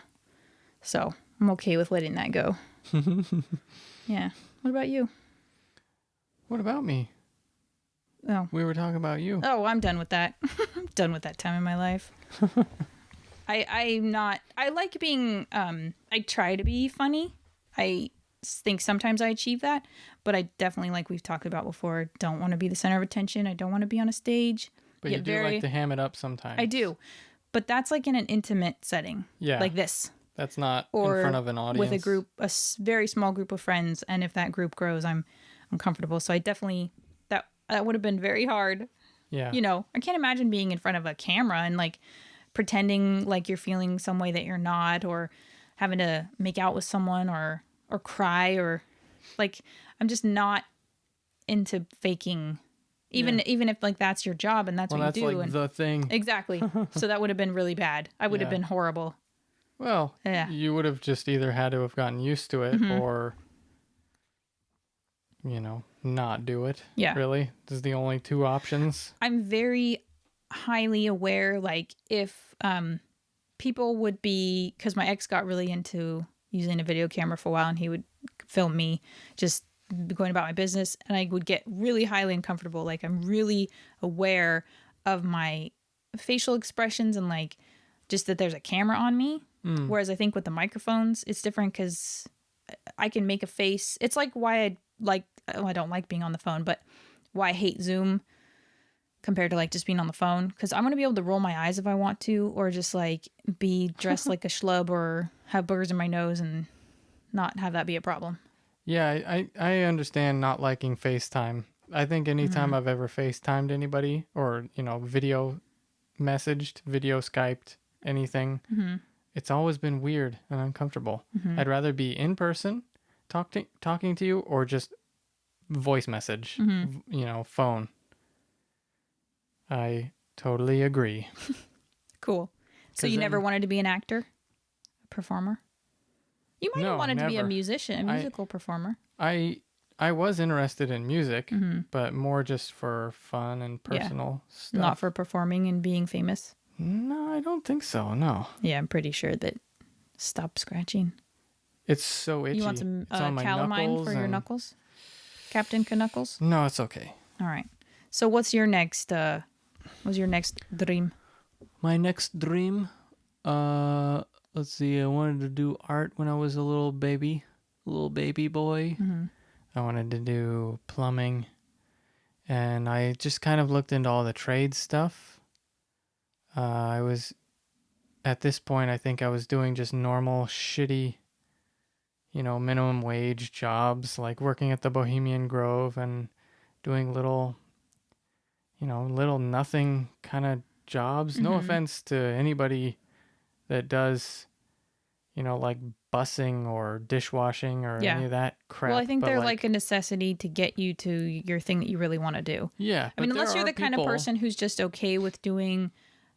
So I'm okay with letting that go. Yeah. What about you? What about me? Oh. We were talking about you. Oh, I'm done with that. I'm done with that time in my life. I like being, I try to be funny. I think sometimes I achieve that, but I definitely, like we've talked about before, don't want to be the center of attention. I don't want to be on a stage. But you do like to ham it up sometimes. I do. But that's like in an intimate setting. Yeah. Like this. That's not in front of an audience. With a group, very small group of friends. And if that group grows, I'm comfortable. So I definitely, that would have been very hard. Yeah. You know, I can't imagine being in front of a camera and like pretending like you're feeling some way that you're not, or having to make out with someone or cry, or like, I'm just not into faking, even if like that's your job and that's what you do. Like the thing. Exactly. So that would have been really bad. I would have been horrible. Well, you would have just either had to have gotten used to it or, you know, not do it. Yeah. Really? This is the only two options. I'm very highly aware, like, if people would be, because my ex got really into using a video camera for a while, and he would film me just going about my business, and I would get really highly uncomfortable. Like, I'm really aware of my facial expressions and like just that there's a camera on me. Whereas I think with the microphones, it's different because I can make a face. It's like why I don't like being on the phone, but why I hate Zoom compared to like just being on the phone. Because I'm going to be able to roll my eyes if I want to, or just like be dressed like a schlub, or have boogers in my nose and not have that be a problem. Yeah, I understand not liking FaceTime. I think anytime I've ever FaceTimed anybody, or, you know, video messaged, video Skyped, anything, it's always been weird and uncomfortable. I'd rather be in person talking to you, or just voice message, you know, phone. I totally agree. Cool. So you never wanted to be an actor, a performer? You might have wanted to be a musician, a musical performer. I was interested in music, but more just for fun and personal stuff. Not for performing and being famous? No, I don't think so, no. Yeah, I'm pretty sure that. Stop scratching. It's so itchy. You want some calamine for your knuckles? Captain Knuckles? No, it's okay. All right. So what's your next dream? My next dream? Let's see. I wanted to do art when I was a little baby boy. I wanted to do plumbing. And I just kind of looked into all the trade stuff. At this point, I think I was doing just normal, shitty, you know, minimum wage jobs, like working at the Bohemian Grove and doing little nothing kind of jobs. No offense to anybody that does, you know, like bussing or dishwashing or any of that crap. Well, I think they're like a necessity to get you to your thing that you really want to do. Yeah. I mean, unless you're the kind of person who's just okay with doing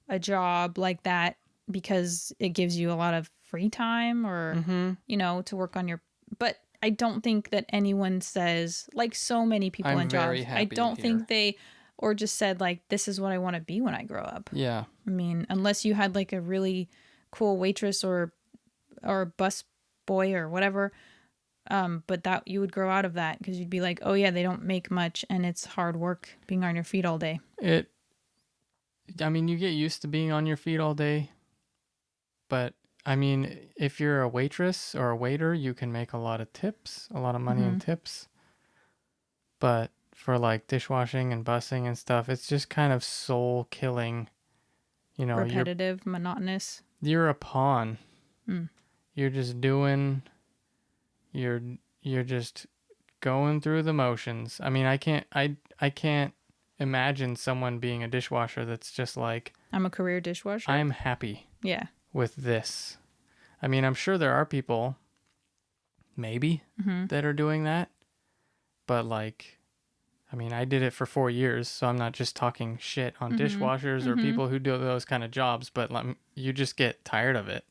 a job like that because it gives you a lot of free time, or, you know, to work on your, but I don't think that anyone says, like so many people I'm in very jobs, happy I to don't hear. think they, or just said like, this is what I want to be when I grow up. Yeah. I mean, unless you had like a really cool waitress or bus boy or whatever, but that you would grow out of that because you'd be like, oh yeah, they don't make much and it's hard work being on your feet all day. I mean, you get used to being on your feet all day, but I mean, if you're a waitress or a waiter, you can make a lot of tips, a lot of money in tips. But for like dishwashing and bussing and stuff, it's just kind of soul killing. You know, Repetitive, monotonous. you're a pawn. Mm. You're just doing. You're just going through the motions. I mean, I can't imagine someone being a dishwasher that's just like, I'm a career dishwasher. I'm happy Yeah. with this. I mean, I'm sure there are people maybe that are doing that, but like, I mean, I did it for 4 years, so I'm not just talking shit on dishwashers or people who do those kind of jobs, but like, you just get tired of it.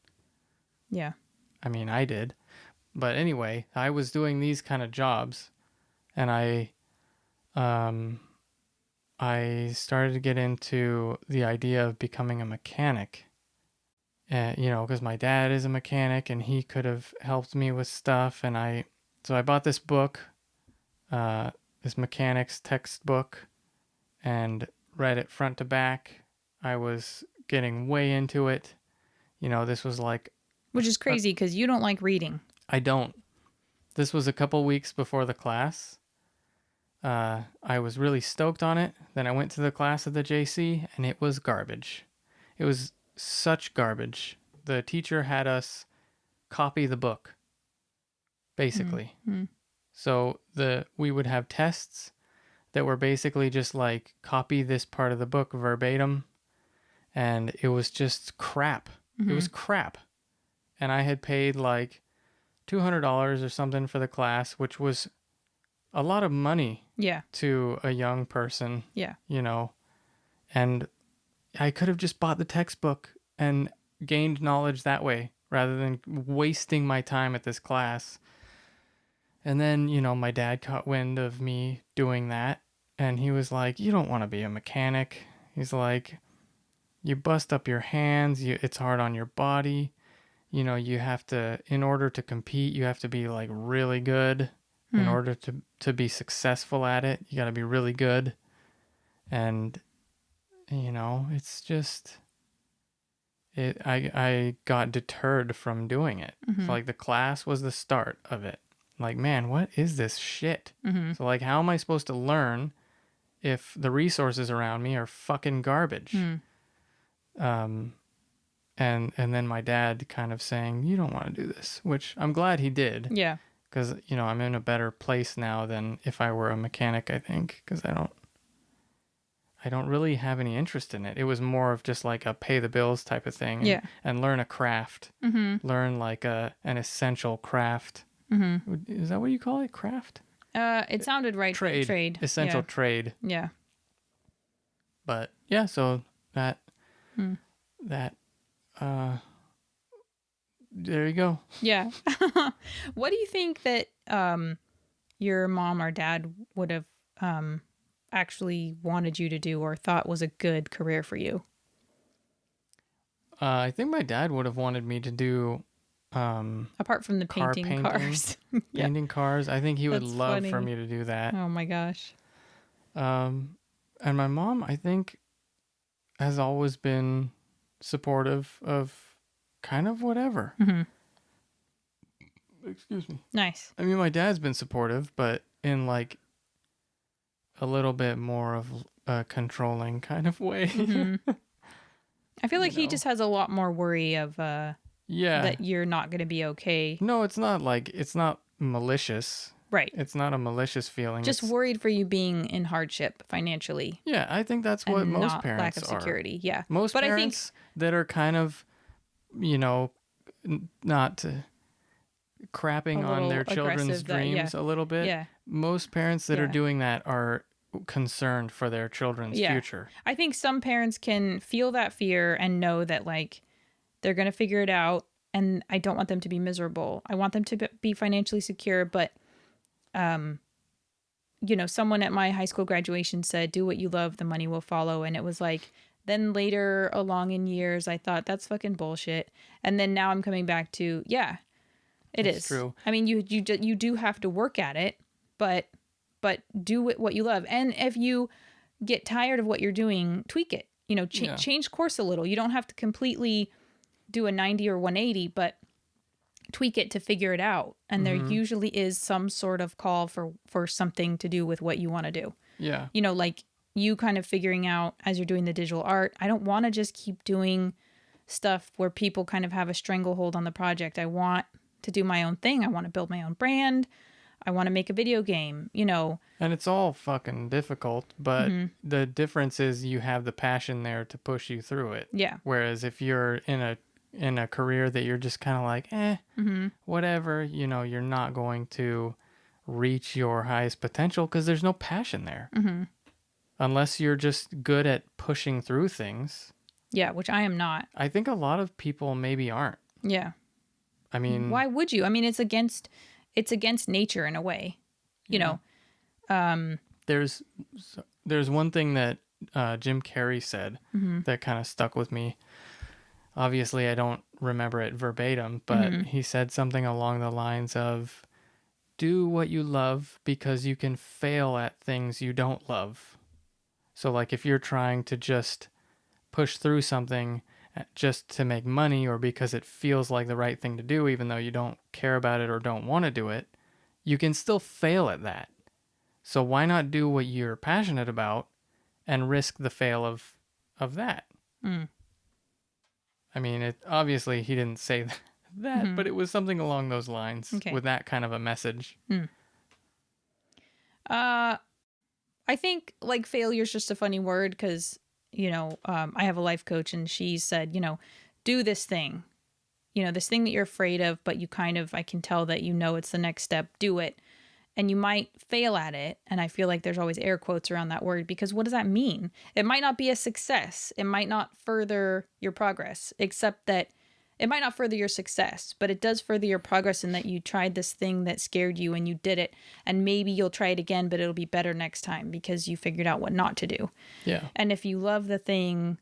Yeah. I mean, I did. But anyway, I was doing these kind of jobs, and I started to get into the idea of becoming a mechanic. You know, because my dad is a mechanic, and he could have helped me with stuff. So I bought this book, this mechanics textbook, and read it front to back. I was getting way into it. You know, this was like, Which is crazy because you don't like reading. I don't. This was a couple weeks before the class. I was really stoked on it. Then I went to the class at the JC, and it was garbage. It was such garbage. The teacher had us copy the book, basically. So we would have tests that were basically just like copy this part of the book verbatim, and it was just crap. It was crap. And I had paid like $200 or something for the class, which was a lot of money to a young person. Yeah. You know, and I could have just bought the textbook and gained knowledge that way rather than wasting my time at this class. And then, you know, my dad caught wind of me doing that, and he was like, you don't want to be a mechanic. He's like, you bust up your hands, it's hard on your body. You know, you have to, in order to compete, you have to be like really good. In order to be successful at it, you got to be really good. And, you know, it's just, I got deterred from doing it. So like the class was the start of it. Like, man, what is this shit? So like, how am I supposed to learn if the resources around me are fucking garbage? And then my dad kind of saying, you don't want to do this, which I'm glad he did. Yeah. Because, you know, I'm in a better place now than if I were a mechanic, I think, because I don't really have any interest in it. It was more of just like a pay the bills type of thing and learn a craft, learn like an essential craft. Is that what you call it? Craft? It sounded right. Trade. Essential trade. Yeah. But yeah, so that, there you go. Yeah. What do you think that your mom or dad would have actually wanted you to do or thought was a good career for you? I think my dad would have wanted me to do apart from the painting cars. Painting cars. I think he would That's love funny. for me to do that. Oh my gosh. And my mom, I think, has always been supportive of kind of whatever. Excuse me. Nice. I mean, my dad's been supportive, but in like a little bit more of a controlling kind of way. I feel like he just has a lot more worry of that you're not going to be okay. No, it's not malicious. Right. It's not a malicious feeling. Just worried for you being in hardship financially. Yeah, I think that's what most parents lack of security. are. Yeah. Most parents that are kind of, you know, not crapping on their children's dreams a little bit. Yeah. Most parents that are doing that are concerned for their children's future. I think some parents can feel that fear and know that like they're going to figure it out and I don't want them to be miserable. I want them to be financially secure, but someone at my high school graduation said, do what you love, the money will follow. And it was like, then later along in years, I thought that's fucking bullshit. And then now I'm coming back to, yeah, it's true. I mean, you do have to work at it, but do what you love. And if you get tired of what you're doing, tweak it, change course a little. You don't have to completely do a 90 or 180, but tweak it to figure it out. And there usually is some sort of call for something to do with what you want to do. Yeah. Like you kind of figuring out as you're doing the digital art, I don't want to just keep doing stuff where people kind of have a stranglehold on the project. I want to do my own thing. I want to build my own brand. I want to make a video game, And it's all fucking difficult, but the difference is you have the passion there to push you through it. Yeah. Whereas if you're in a career that you're just kind of like, whatever, you're not going to reach your highest potential because there's no passion there. Unless you're just good at pushing through things. Yeah, which I am not. I think a lot of people maybe aren't. Yeah. I mean, why would you? I mean, it's against nature in a way, There's one thing that Jim Carrey said that kind of stuck with me. Obviously, I don't remember it verbatim, but he said something along the lines of, do what you love because you can fail at things you don't love. So like if you're trying to just push through something just to make money or because it feels like the right thing to do, even though you don't care about it or don't want to do it, you can still fail at that. So why not do what you're passionate about and risk the fail of that? I mean, obviously he didn't say that, but it was something along those lines with that kind of a message. I think like failure is just a funny word because, I have a life coach and she said, do this thing, this thing that you're afraid of, but I can tell that it's the next step, do it. And you might fail at it. And I feel like there's always air quotes around that word because what does that mean? It might not be a success. It might not further your progress, except that it might not further your success, but it does further your progress in that you tried this thing that scared you and you did it. And maybe you'll try it again, but it'll be better next time because you figured out what not to do. Yeah. And if you love the thing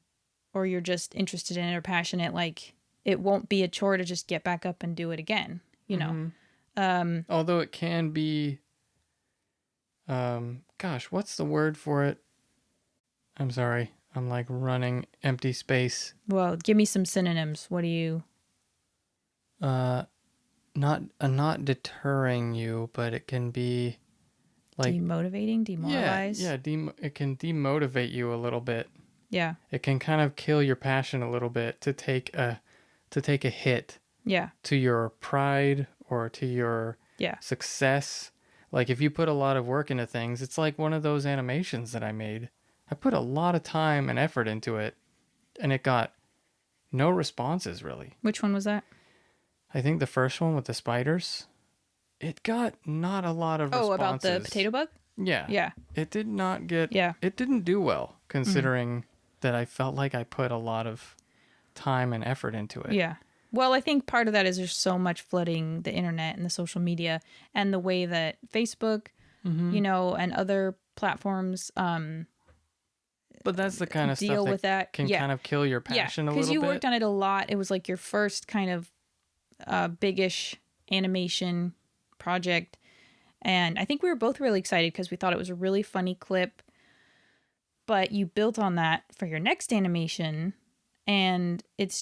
or you're just interested in it or passionate, like it won't be a chore to just get back up and do it again, Although it can be, what's the word for it? I'm sorry. I'm like running empty space. Well, give me some synonyms. What do you? Not deterring you, but it can be like demotivating, demoralize. Yeah, it can demotivate you a little bit. Yeah. It can kind of kill your passion a little bit to take a hit. Yeah. To your pride or to your success. Like if you put a lot of work into things, it's like one of those animations that I made. I put a lot of time and effort into it, and it got no responses, really. Which one was that? I think the first one with the spiders. It got not a lot of responses. Oh, about the potato bug? Yeah. Yeah. It did not get... Yeah. It didn't do well, considering that I felt like I put a lot of time and effort into it. Yeah. Well, I think part of that is there's so much flooding the internet and the social media and the way that Facebook, and other platforms... But that's the kind of deal stuff with that can kind of kill your passion a little bit. Because you worked on it a lot. It was like your first kind of biggish animation project. And I think we were both really excited because we thought it was a really funny clip. But you built on that for your next animation. And it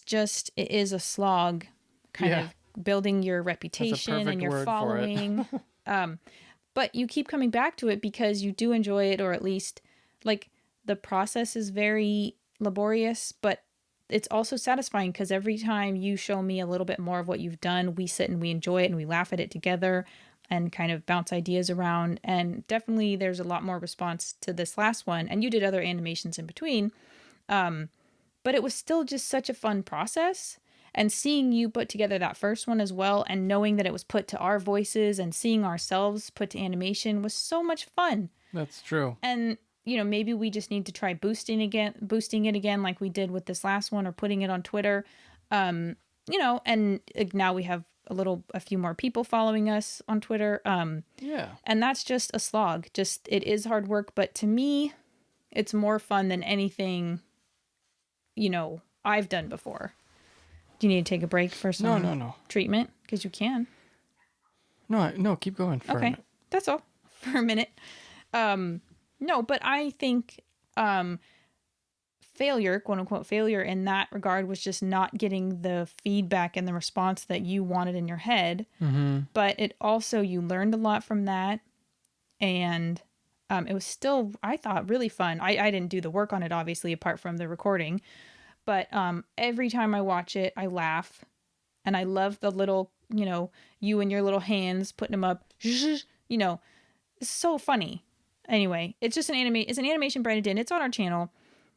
is a slog kind of building your reputation and your following. But you keep coming back to it because you do enjoy it, or at least like... The process is very laborious, but it's also satisfying because every time you show me a little bit more of what you've done, we sit and we enjoy it and we laugh at it together and kind of bounce ideas around. And definitely there's a lot more response to this last one. And you did other animations in between. But it was still just such a fun process. And seeing you put together that first one as well and knowing that it was put to our voices and seeing ourselves put to animation was so much fun. That's true. And... maybe we just need to try boosting it again like we did with this last one, or putting it on Twitter. you know, and now we have a few more people following us on Twitter. Yeah. And that's just a slog. Just, it is hard work, but to me, it's more fun than anything, you know, I've done before. Do you need to take a break for some No. treatment? Because you can. No, keep going for a Okay. minute. That's all for a minute. No, but I think failure, quote unquote failure in that regard, was just not getting the feedback and the response that you wanted in your head. Mm-hmm. But it also, you learned a lot from that. And it was still, I thought, really fun. I didn't do the work on it, obviously, apart from the recording. But every time I watch it, I laugh. And I love the little, you know, you and your little hands putting them up. You know, it's so funny. Anyway, it's just it's an animation Brandon did. It's on our channel,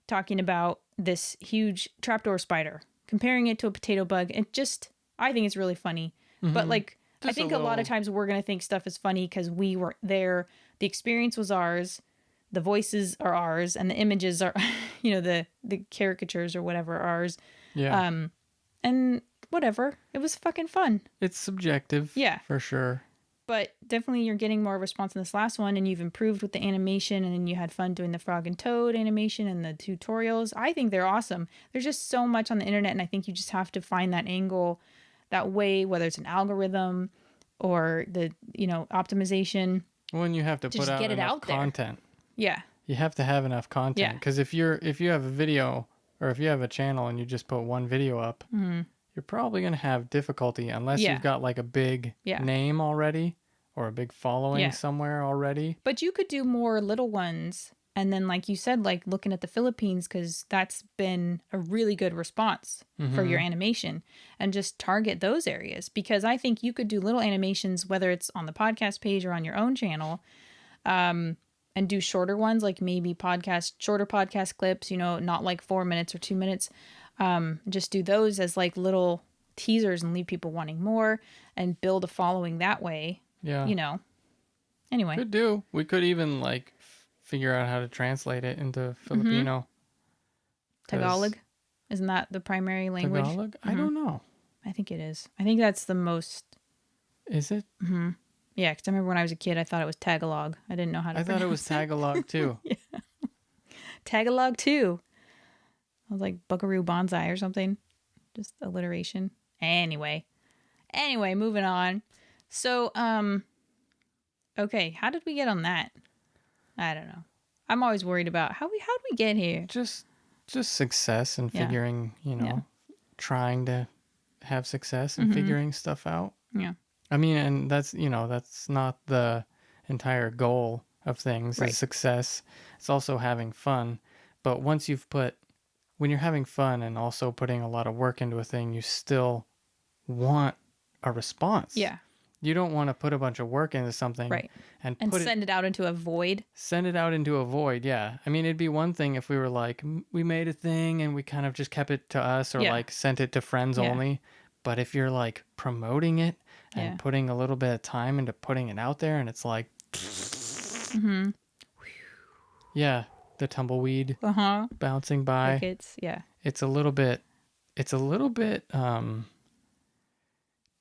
talking about this huge trapdoor spider, comparing it to a potato bug. And just, I think it's really funny. But like, Just I think a lot of times we're going to think stuff is funny because we were there. The experience was ours. The voices are ours. And the images are, you know, the caricatures or whatever are ours. Yeah. And whatever. It was fucking fun. It's subjective. Yeah. For sure. But definitely you're getting more response in this last one, and you've improved with the animation, and then you had fun doing the frog and toad animation and the tutorials. I think they're awesome. There's just so much on the internet, and I think you just have to find that angle, that way, whether it's an algorithm or the, you know, optimization. When you have to put just out get it enough out there. content. Yeah. You have to have enough content. Yeah. Because if you have a video or if you have a channel and you just put one video up, you're probably going to have difficulty unless Yeah. you've got like a big name already or a big following somewhere already. But you could do more little ones. And then, like you said, like looking at the Philippines, because that's been a really good response for your animation, and just target those areas. Because I think you could do little animations, whether it's on the podcast page or on your own channel, and do shorter ones, like maybe shorter podcast clips, you know, not like 4 minutes or 2 minutes. Just do those as like little teasers and leave people wanting more and build a following that way. Yeah. You know. Anyway. Could do. We could even like figure out how to translate it into Filipino. Tagalog? Isn't that the primary language? Tagalog? I don't know. I think it is. I think that's the most. Is it? Mm-hmm. Yeah, because I remember when I was a kid, I thought it was Tagalog. I didn't know how to pronounce it. I thought it was Tagalog too. Yeah. Tagalog too. I was like Buckaroo Banzai or something. Just alliteration. Anyway, moving on. So, okay, how did we get on that? I don't know. I'm always worried about how did we get here? Just success and figuring, you know, trying to have success and figuring stuff out. Yeah. I mean, and that's, you know, that's not the entire goal of things is success. It's also having fun. But once when you're having fun and also putting a lot of work into a thing, you still want a response. Yeah. You don't want to put a bunch of work into something and send it out into a void. Send it out into a void, yeah. I mean, it'd be one thing if we were like, we made a thing and we kind of just kept it to us or like sent it to friends only. But if you're like promoting it and putting a little bit of time into putting it out there and it's like, yeah, the tumbleweed bouncing by. Crickets, yeah. It's a little bit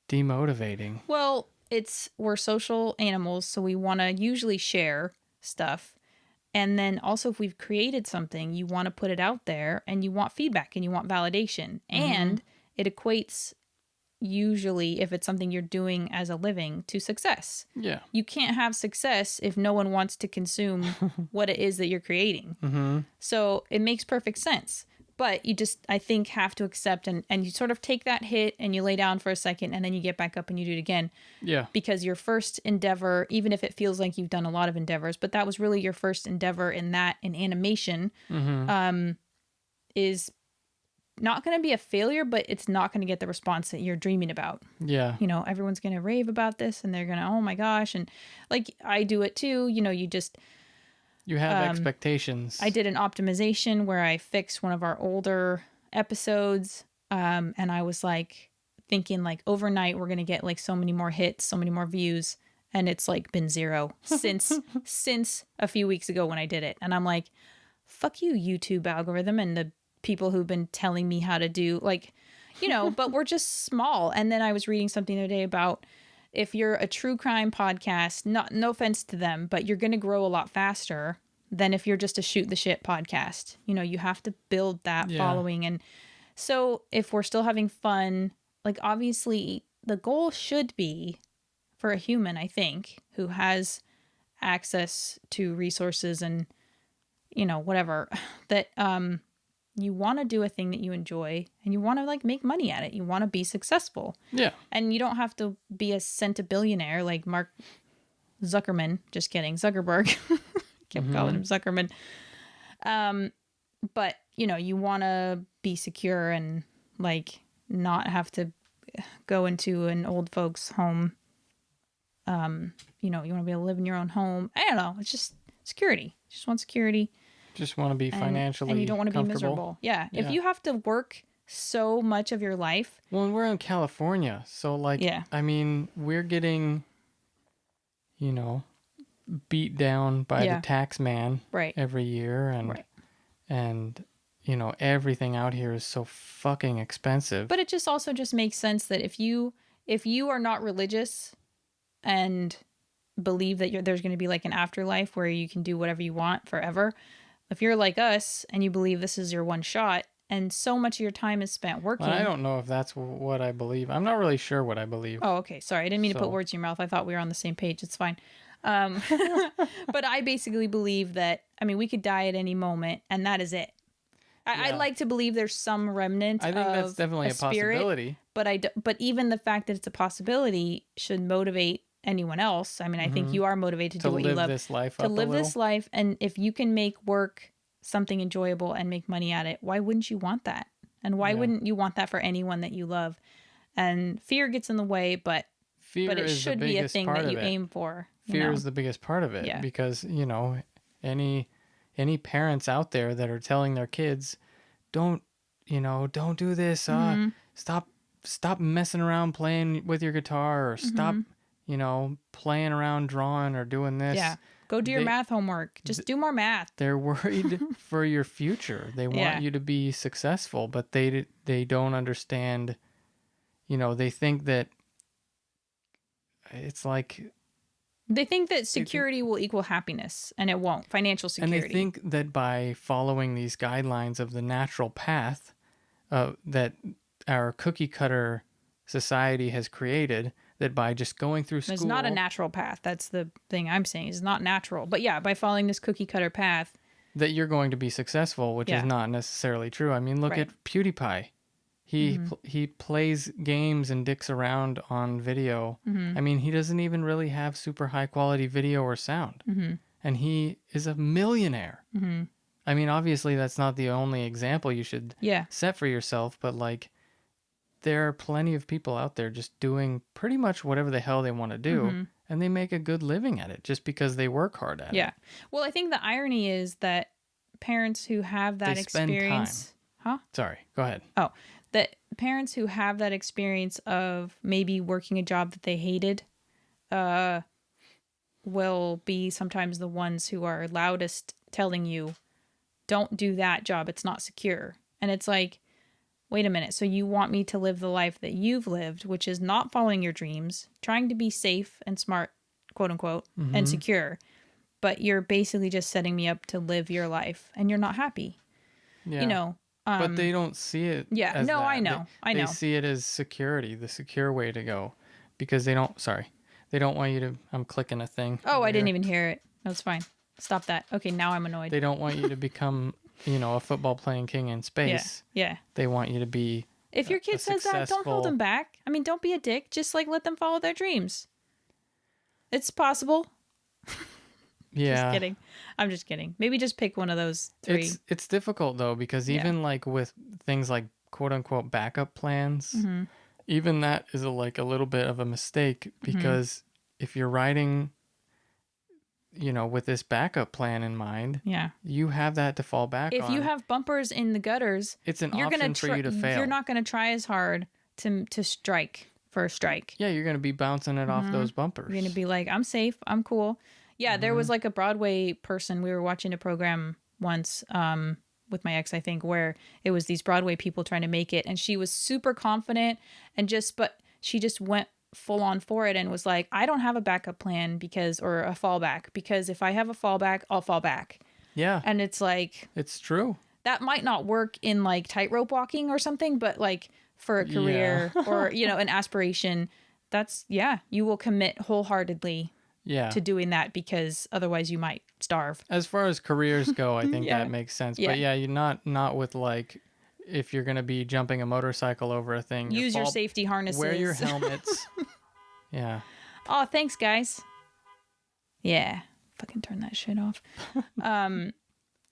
demotivating. Well, we're social animals, so we want to usually share stuff. And then also if we've created something, you want to put it out there and you want feedback and you want validation. And it equates usually, if it's something you're doing as a living, to success. Yeah. You can't have success if no one wants to consume what it is that you're creating. So it makes perfect sense. But you just, I think, have to accept and you sort of take that hit and you lay down for a second and then you get back up and you do it again. Yeah. Because your first endeavor, even if it feels like you've done a lot of endeavors, but that was really your first endeavor in animation, is not going to be a failure, but it's not going to get the response that you're dreaming about. Yeah. You know, everyone's going to rave about this and they're going to, oh my gosh. And like I do it too, you know, you have expectations. I did an optimization where I fixed one of our older episodes. And I was like thinking like overnight, we're going to get like so many more hits, so many more views. And it's like been 0 since a few weeks ago when I did it. And I'm like, fuck you, YouTube algorithm. And the people who've been telling me how to do, like, but we're just small. And then I was reading something the other day about if you're a true crime podcast, no offense to them, but you're going to grow a lot faster than if you're just a shoot the shit podcast. You have to build that following. And so if we're still having fun, like obviously the goal should be for a human, I think, who has access to resources and, whatever, that you want to do a thing that you enjoy and you want to like make money at it. You want to be successful. Yeah. And you don't have to be a centibillionaire like Mark Zuckerman. Just kidding. Zuckerberg. Kept calling him Zuckerman. But, you want to be secure and like not have to go into an old folks home. You want to be able to live in your own home. I don't know. It's just security. You just want security. Just want to be financially and you don't want to be comfortable. miserable. Yeah. If you have to work so much of your life. Well, and we're in California. So like, I mean, we're getting, beat down by the tax man every year. And everything out here is so fucking expensive. But it just also just makes sense that if you are not religious and believe that there's going to be like an afterlife where you can do whatever you want forever, if you're like us and you believe this is your one shot and so much of your time is spent working. Well, I don't know if that's what I believe. I'm not really sure what I believe. Oh, okay. Sorry. I didn't mean to put words in your mouth. I thought we were on the same page. It's fine. But I basically believe that, we could die at any moment and that is it. I like to believe there's some remnant. I think that's definitely a possibility. But even the fact that it's a possibility should motivate anyone else. I think you are motivated to do what you love. To live this life. And if you can make work something enjoyable and make money at it, why wouldn't you want that? And why wouldn't you want that for anyone that you love? And fear gets in the way, but it should be a thing that you aim for. Fear is the biggest part of it because, any parents out there that are telling their kids, don't do this. Stop messing around playing with your guitar or stop, playing around drawing or doing this. Yeah. Go do your math homework. Just do more math. They're worried for your future. They want you to be successful, but they don't understand, they think that it's like... They think that security will equal happiness, and it won't. Financial security. And they think that by following these guidelines of the natural path that our cookie cutter society has created, that by just going through school... It's not a natural path. That's the thing I'm saying. It's not natural. But yeah, by following this cookie cutter path... That you're going to be successful, which is not necessarily true. Look at PewDiePie. He plays games and dicks around on video. He doesn't even really have super high quality video or sound. And he is a millionaire. Obviously that's not the only example you should set for yourself, but like there are plenty of people out there just doing pretty much whatever the hell they want to do, and they make a good living at it just because they work hard at it. Yeah. Well, I think the irony is that parents who have that experience... Huh? Sorry, go ahead. Oh, that parents who have that experience of maybe working a job that they hated will be sometimes the ones who are loudest telling you, don't do that job. It's not secure. And it's like, wait a minute. So you want me to live the life that you've lived, which is not following your dreams, trying to be safe and smart, quote unquote, and secure. But you're basically just setting me up to live your life and you're not happy. Yeah. But they don't see it. Yeah. As no, that. I know. They see it as security, the secure way to go, because they don't want you to, I'm clicking a thing. Oh, I didn't even hear it. That's fine. Stop that. Okay. Now I'm annoyed. They don't want you to become, a football playing king in space. Yeah. They want you to be. If your kid says that, don't hold them back. Don't be a dick. Just like let them follow their dreams. It's possible. Yeah. Just kidding. I'm just kidding. Maybe just pick one of those three. It's difficult though, because even like with things like quote unquote backup plans, even that is a little bit of a mistake, because if you're writing, with this backup plan in mind, you have that to fall back on. If you have bumpers in the gutters, it's an option for you to fail. You're not going to try as hard to strike for a strike. Yeah, you're going to be bouncing it off those bumpers. You're going to be like, I'm safe. I'm cool. Yeah, there was like a Broadway person. We were watching a program once with my ex, I think, where it was these Broadway people trying to make it. And she was super confident but she just went full on for it and was like, I don't have a backup plan or a fallback, because if I have a fallback, I'll fall back. Yeah. And it's like, it's true. that might not work in like tightrope walking or something, but like for a career or, an aspiration, you will commit wholeheartedly to doing that, because otherwise you might starve. As far as careers go, I think that makes sense. But you're not with like, if you're going to be jumping a motorcycle over a thing, use your safety harnesses. Wear your helmets. Yeah. Oh, thanks, guys. Yeah. Fucking turn that shit off.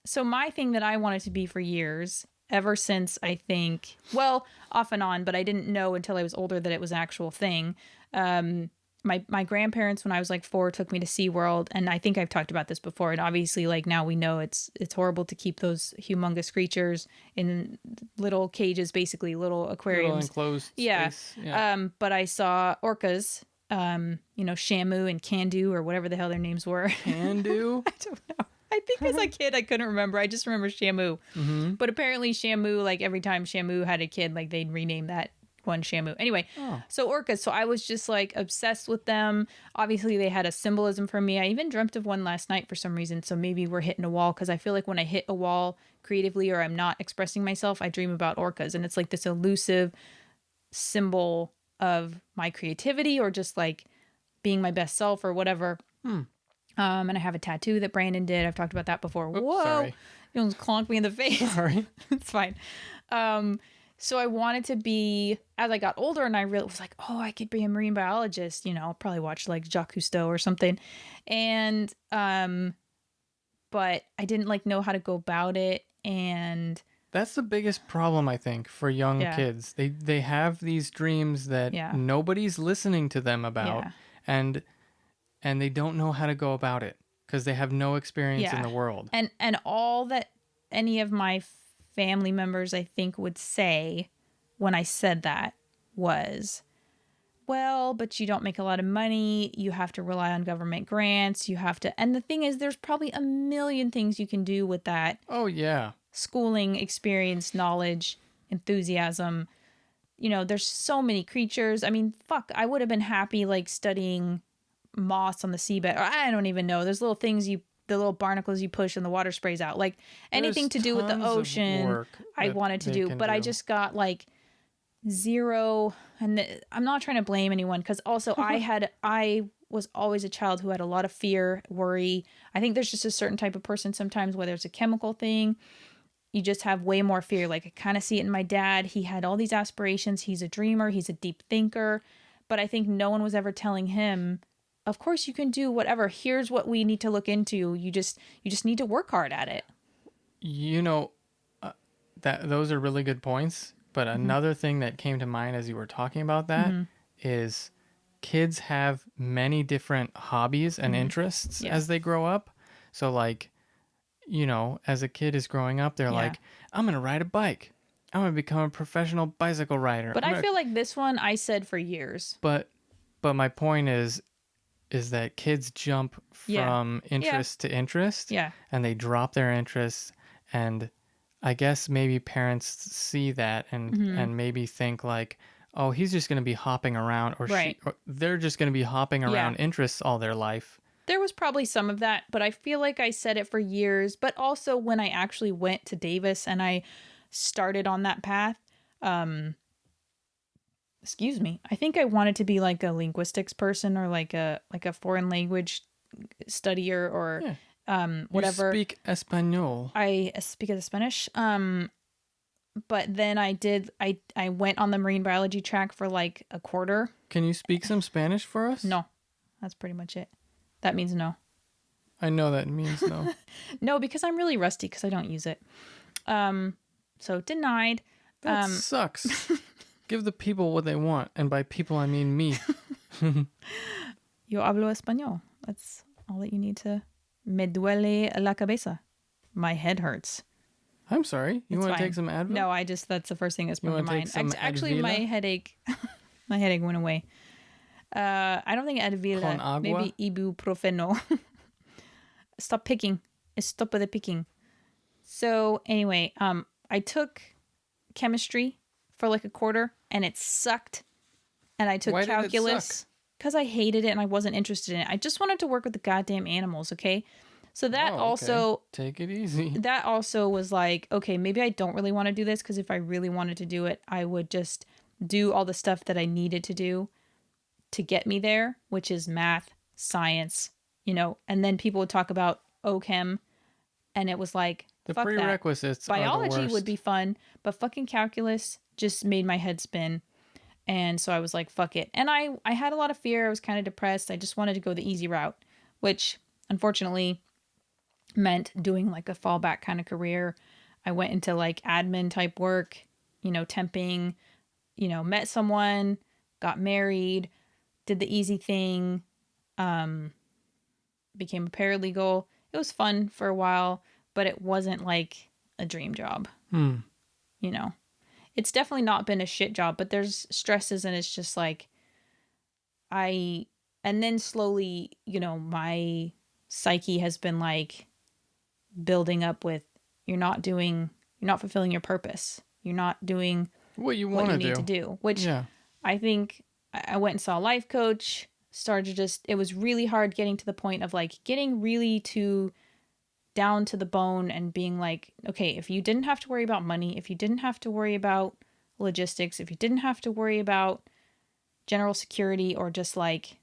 So my thing that I wanted to be for years, ever since I think, well, off and on, but I didn't know until I was older that it was an actual thing. My grandparents, when I was like 4, took me to SeaWorld, and I think I've talked about this before. And obviously, like now we know it's horrible to keep those humongous creatures in little cages, basically little aquariums, little enclosed space. Yeah. But I saw orcas, Shamu and Candu, or whatever the hell their names were. Candu? I don't know. I think as a kid I couldn't remember. I just remember Shamu. Mm-hmm. But apparently Shamu, like every time Shamu had a kid, like they'd rename that one Shamu. Anyway, So orcas. So I was just like obsessed with them. Obviously they had a symbolism for me. I even dreamt of one last night for some reason. So maybe we're hitting a wall, because I feel like when I hit a wall creatively or I'm not expressing myself, I dream about orcas. And it's like this elusive symbol of my creativity or just like being my best self or whatever. And I have a tattoo that Brandon did. I've talked about that before. Oops, Whoa. sorry. You almost clonked me in the face. Sorry. It's fine. So I wanted to be, as I got older, and I really was like, oh, I could be a marine biologist. Probably watch like Jacques Cousteau or something. And, but I didn't like know how to go about it. And that's the biggest problem, I think, for young kids. They have these dreams that nobody's listening to them about. And they don't know how to go about it because they have no experience in the world. And all that any of my family members, I think, would say when I said that was, well, but you don't make a lot of money. You have to rely on government grants. And the thing is, there's probably a million things you can do with that. Oh, yeah. Schooling, experience, knowledge, enthusiasm. There's so many creatures. I mean, fuck, I would have been happy like studying moss on the seabed, or I don't even know. There's little things the little barnacles you push and the water sprays out. Like anything to do with the ocean, I wanted to do, but I just got like zero. And I'm not trying to blame anyone, because also I was always a child who had a lot of fear, worry. I think there's just a certain type of person sometimes, whether it's a chemical thing, you just have way more fear. Like I kind of see it in my dad. He had all these aspirations. He's a dreamer. He's a deep thinker. But I think no one was ever telling him, of course you can do whatever. Here's what we need to look into. You just need to work hard at it. Those are really good points. But another thing that came to mind as you were talking about that is kids have many different hobbies and interests as they grow up. So like, as a kid is growing up, they're like, I'm going to ride a bike. I'm going to become a professional bicycle rider. But I feel like this one I said for years. But my point is that kids jump from interest to interest, and they drop their interests, and I guess maybe parents see that and maybe think like, oh, he's just going to be hopping around, or they're just going to be hopping around interests all their life. There was probably some of that, but I feel like I said it for years. But also when I actually went to Davis and I started on that path, excuse me, I think I wanted to be like a linguistics person, or like a foreign language studier, or whatever. You speak Espanol. I speak Spanish. But then I went on the marine biology track for like a quarter. Can you speak some Spanish for us? No, that's pretty much it. That means no. I know that means no. No, because I'm really rusty because I don't use it. So denied. That sucks. Give the people what they want. And by people, I mean me. Yo hablo español. That's all that you need to. Me duele la cabeza. My head hurts. I'm sorry. You want to take some Advil? No, that's the first thing that's brought to mind. Actually, my headache went away. I don't think Advil. Con agua? Maybe ibuprofeno. Stop picking. Stop the picking. So anyway, I took chemistry for like a quarter and it sucked. And I took Why did it suck? calculus because I hated it and I wasn't interested in it. I just wanted to work with the goddamn animals, okay? So that Oh, okay. also Take it easy. that also was like, okay, maybe I don't really want to do this because if I really wanted to do it, I would just do all the stuff that I needed to do to get me there, which is math, science, and then people would talk about OChem and it was like, The fuck that. prerequisites are the Biology worst. would be fun, but fucking calculus just made my head spin. And so I was like, fuck it. And I had a lot of fear. I was kind of depressed. I just wanted to go the easy route, which unfortunately meant doing like a fallback kind of career. I went into like admin type work, temping, met someone, got married, did the easy thing, became a paralegal. It was fun for a while, but it wasn't like a dream job. You know, it's definitely not been a shit job, but there's stresses and it's just like and then slowly, my psyche has been like building up with you're not fulfilling your purpose. You're not doing what you need to do, which I think I went and saw a life coach, started to it was really hard getting to the point of like getting really down to the bone and being like, okay, if you didn't have to worry about money, if you didn't have to worry about logistics, if you didn't have to worry about general security or just like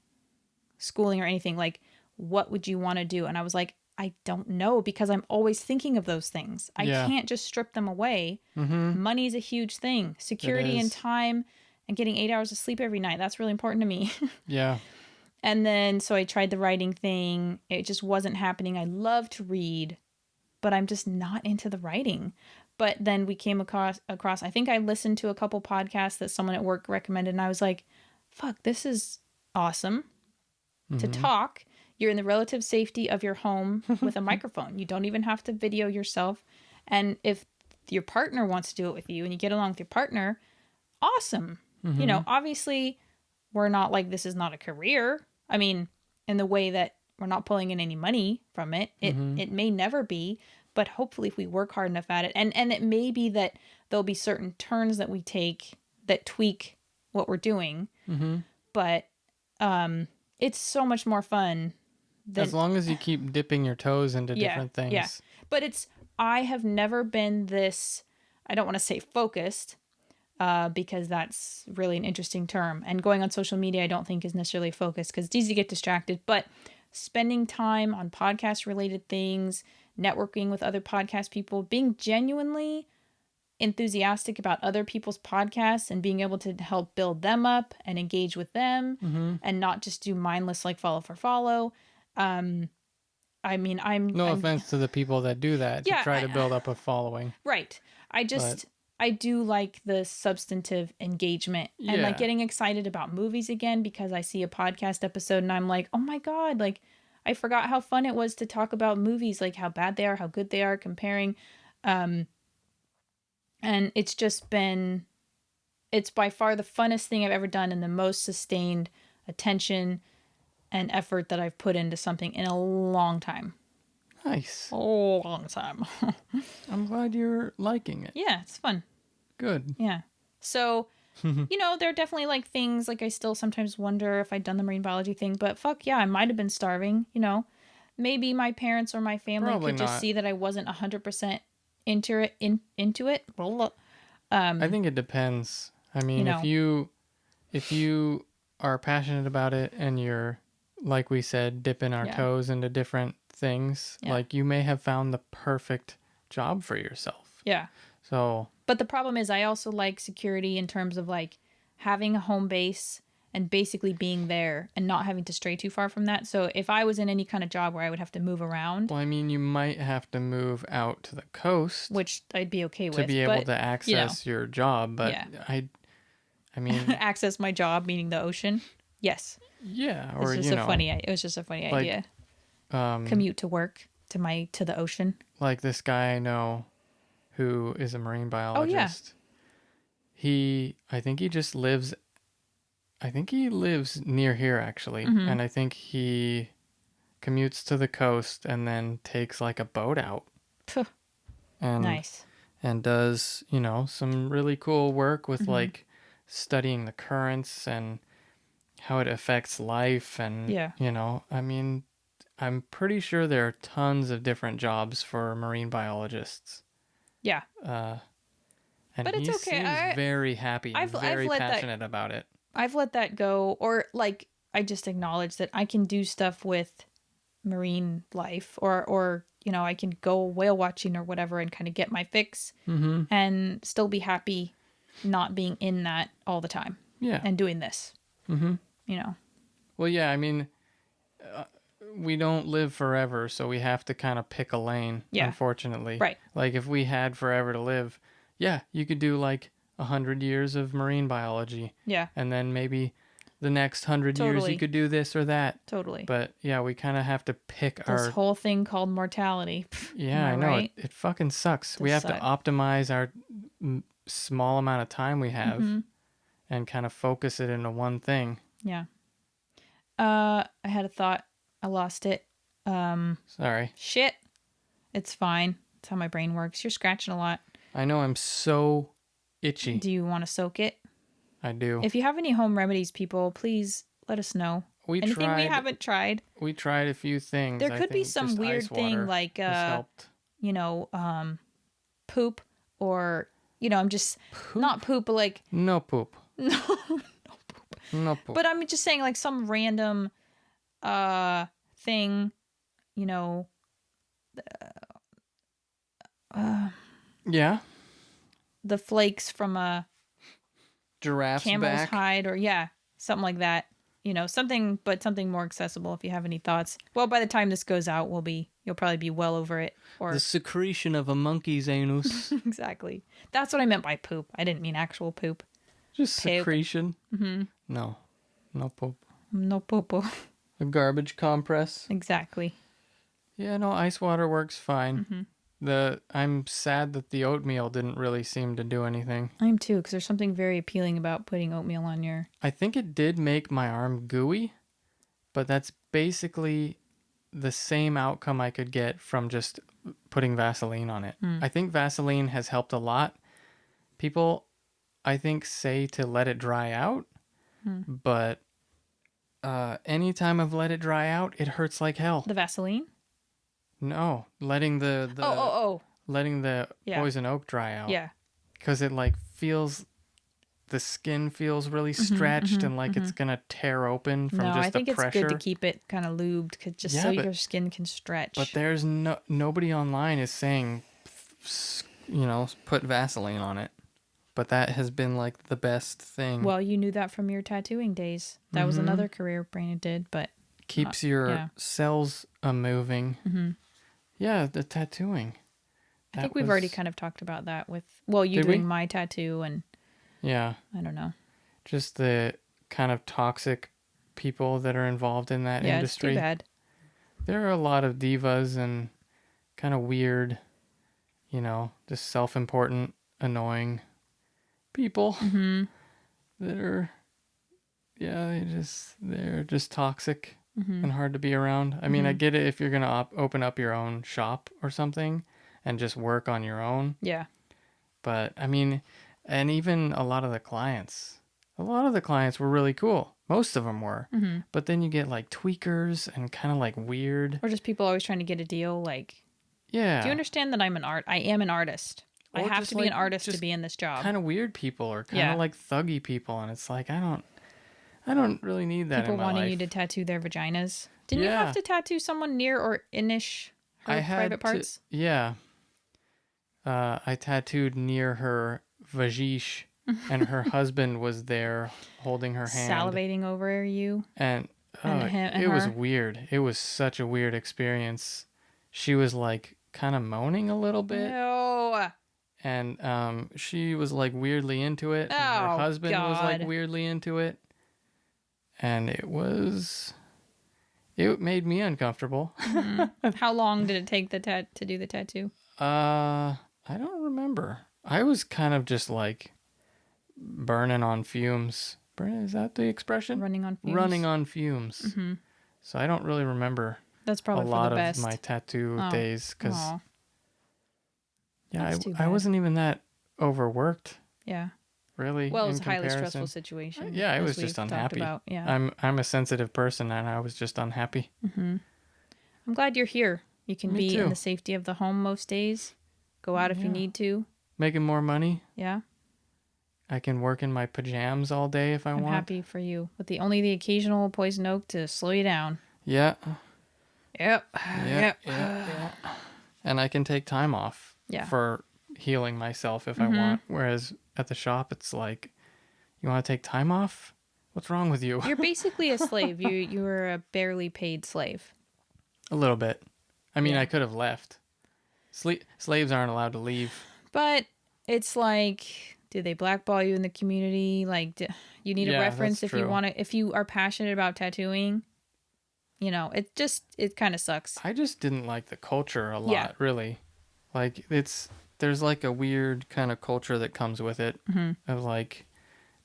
schooling or anything, like what would you want to do? And I was like, I don't know because I'm always thinking of those things. I can't just strip them away. Money's a huge thing. Security and time and getting 8 hours of sleep every night. That's really important to me. Yeah. And then, so I tried the writing thing. It just wasn't happening. I love to read, but I'm just not into the writing. But then we came across, I think I listened to a couple podcasts that someone at work recommended. And I was like, fuck, this is awesome to talk. You're in the relative safety of your home with a microphone. You don't even have to video yourself. And if your partner wants to do it with you and you get along with your partner, awesome. Obviously we're not like, this is not a career. I mean, in the way that we're not pulling in any money from it. It may never be, but hopefully if we work hard enough at it, and it may be that there'll be certain turns that we take that tweak what we're doing. But it's so much more fun as long as you keep dipping your toes into different things. Yeah. But I have never been this, I don't want to say focused, because that's really an interesting term. And going on social media, I don't think is necessarily focused because it's easy to get distracted. But spending time on podcast related things, networking with other podcast people, being genuinely enthusiastic about other people's podcasts and being able to help build them up and engage with them and not just do mindless like follow for follow. I mean, I'm offense to the people that do that to try to build up a following. Right. I do like the substantive engagement and like getting excited about movies again because I see a podcast episode and I'm like, oh my God, like I forgot how fun it was to talk about movies, like how bad they are, how good they are, comparing. And it's by far the funnest thing I've ever done and the most sustained attention and effort that I've put into something in a long time. Nice. A long time. I'm glad you're liking it. Yeah, it's fun. Good. Yeah. So, there are definitely like things like I still sometimes wonder if I'd done the marine biology thing, but fuck yeah, I might have been starving, Maybe my parents or my family Probably could just see that I wasn't 100% into it. I think it depends. I mean, if you are passionate about it and you're, like we said, dipping our toes into different things, like you may have found the perfect job for yourself. Yeah. So, but the problem is I also like security in terms of like having a home base and basically being there and not having to stray too far from that. So if I was in any kind of job where I would have to move around. Well, I mean, you might have to move out to the coast. Which I'd be okay with. To be able to access your job. But I mean. Access my job, meaning the ocean. Yes. Yeah. Or, it was just a funny idea. Commute to work to the ocean. Like this guy I know who is a marine biologist. I think he lives near here actually. And I think he commutes to the coast and then takes like a boat out. and Nice. and does, some really cool work with Mm-hmm. like studying the currents and how it affects life. And, Yeah. I mean, I'm pretty sure there are tons of different jobs for marine biologists. Yeah. And But it's he okay. seems very happy and very passionate about it. I've let that go, or like I just acknowledge that I can do stuff with marine life, or I can go whale watching or whatever and kind of get my fix Mm-hmm. and still be happy not being in that all the time. Yeah. And doing this. Mm-hmm. You know. Well, yeah, I mean, we don't live forever, so we have to kind of pick a lane, Yeah. unfortunately. Right. Like, if we had forever to live, yeah, you could do like 100 years of marine biology. Yeah. And then maybe the next 100 years Totally. you could do this or that. Totally. But yeah, we kind of have to pick This whole thing called mortality. Yeah, I know. Right? It fucking sucks. We have to suck. optimize our small amount of time we have and kind of focus it into one thing. Yeah. I had a thought. I lost it. Sorry. Shit. It's fine. It's how my brain works. You're scratching a lot. I know, I'm so itchy. Do you want to soak it? I do. If you have any home remedies, people, please let us know. Anything we haven't tried. We tried a few things. There could be some weird thing like poop, or I'm just poop? Not poop, but like no poop. No poop. No poop. But I'm just saying like some random thing, yeah. The flakes from a giraffe's camel's back. hide, or something like that. Something more accessible. If you have any thoughts, well, by the time this goes out, you'll probably be well over it. Or the secretion of a monkey's anus. Exactly. That's what I meant by poop. I didn't mean actual poop. Just poop. Secretion. Mm-hmm. No poop. No poop. A garbage compress. Exactly. Yeah, no, ice water works fine. Mm-hmm. I'm sad that the oatmeal didn't really seem to do anything. I am too, because there's something very appealing about putting oatmeal on your... I think it did make my arm gooey, but that's basically the same outcome I could get from just putting Vaseline on it. I think Vaseline has helped a lot. People, I think, say to let it dry out, but anytime I've let it dry out, it hurts like hell. The Vaseline? No, letting the letting the poison oak dry out. Yeah. Because it like feels, the skin feels really stretched and like it's gonna tear open from just the pressure. No, I think it's good to keep it kind of lubed, so your skin can stretch. But there's nobody online is saying, put Vaseline on it. But that has been like the best thing. Well, you knew that from your tattooing days. That was another career Brandon did, but keeps your cells moving. Mm-hmm. Yeah, the tattooing. I think we've already kind of talked about that with, you doing my tattoo and... Yeah. I don't know. Just the kind of toxic people that are involved in that industry. Yeah, it's too bad. There are a lot of divas and kind of weird, just self-important, annoying people that are, they're just toxic. And hard to be around. I mean, I get it if you're going to open up your own shop or something and just work on your own. Yeah. But, I mean, and even a lot of the clients were really cool. Most of them were. Mm-hmm. But then you get like tweakers and kind of like weird. Or just people always trying to get a deal. Like, yeah. Do you understand that I am an artist? Or I have to be an artist to be in this job. Kind of weird people or kind of like thuggy people. And it's like, I don't really need that People in my wanting life. you to tattoo their vaginas. Didn't you have to tattoo someone near or inish her private parts? I tattooed near her vagish, and her husband was there holding her hand. Salivating over you? And it was weird. It was such a weird experience. She was like kind of moaning a little bit. No. And she was like weirdly into it. And her husband was like weirdly into it. And it made me uncomfortable. How long did it take to do the tattoo? I don't remember. I was kind of just like burning on fumes. Is that the expression? Running on fumes. Running on fumes. Mm-hmm. So I don't really remember. That's probably a lot for the best. of my tattoo days because Yeah, That's too I bad. wasn't even that overworked, Yeah. really. Well, it in was a highly stressful comparison. situation. Yeah, I as was we've just talked unhappy. about. Yeah. I'm a sensitive person, and I was just unhappy. Mm-hmm. I'm glad you're here. You can Me be in too. the safety of the home most days. Go out if you Yeah. need to. Making more money. Yeah. I can work in my pajamas all day if I I'm want. happy for you. With the occasional poison oak to slow you down. Yeah. Yep. Yeah. And I can take time off Yeah. for healing myself if I want. Whereas at the shop, it's like, you want to take time off? What's wrong with you? You're basically a slave. You're a barely paid slave. A little bit. I mean, Yeah. I could have left. Slaves aren't allowed to leave. But it's like, do they blackball you in the community? Like, you need a reference that's if you true. want to. If you are passionate about tattooing, it kind of sucks. I just didn't like the culture a lot, Yeah. really. Like, there's like a weird kind of culture that comes with it of like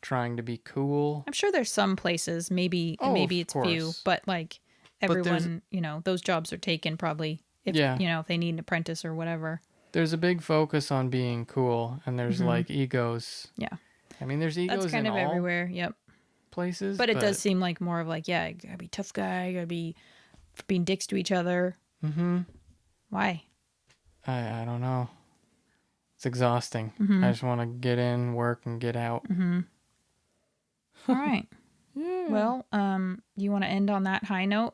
trying to be cool. I'm sure there's some places, maybe it's few, course. but like But there's- everyone, those jobs are taken probably if if they need an apprentice or whatever. There's a big focus on being cool, and there's like egos. Yeah. I mean, there's egos That's kind in of all everywhere. Yep. places. But it does seem like more of like, yeah, you gotta be tough guy, you gotta be being dicks to each other. Mm-hmm. Why? I don't know. It's exhausting. I just want to get in, work, and get out. All right. Yeah. Well, you want to end on that high note?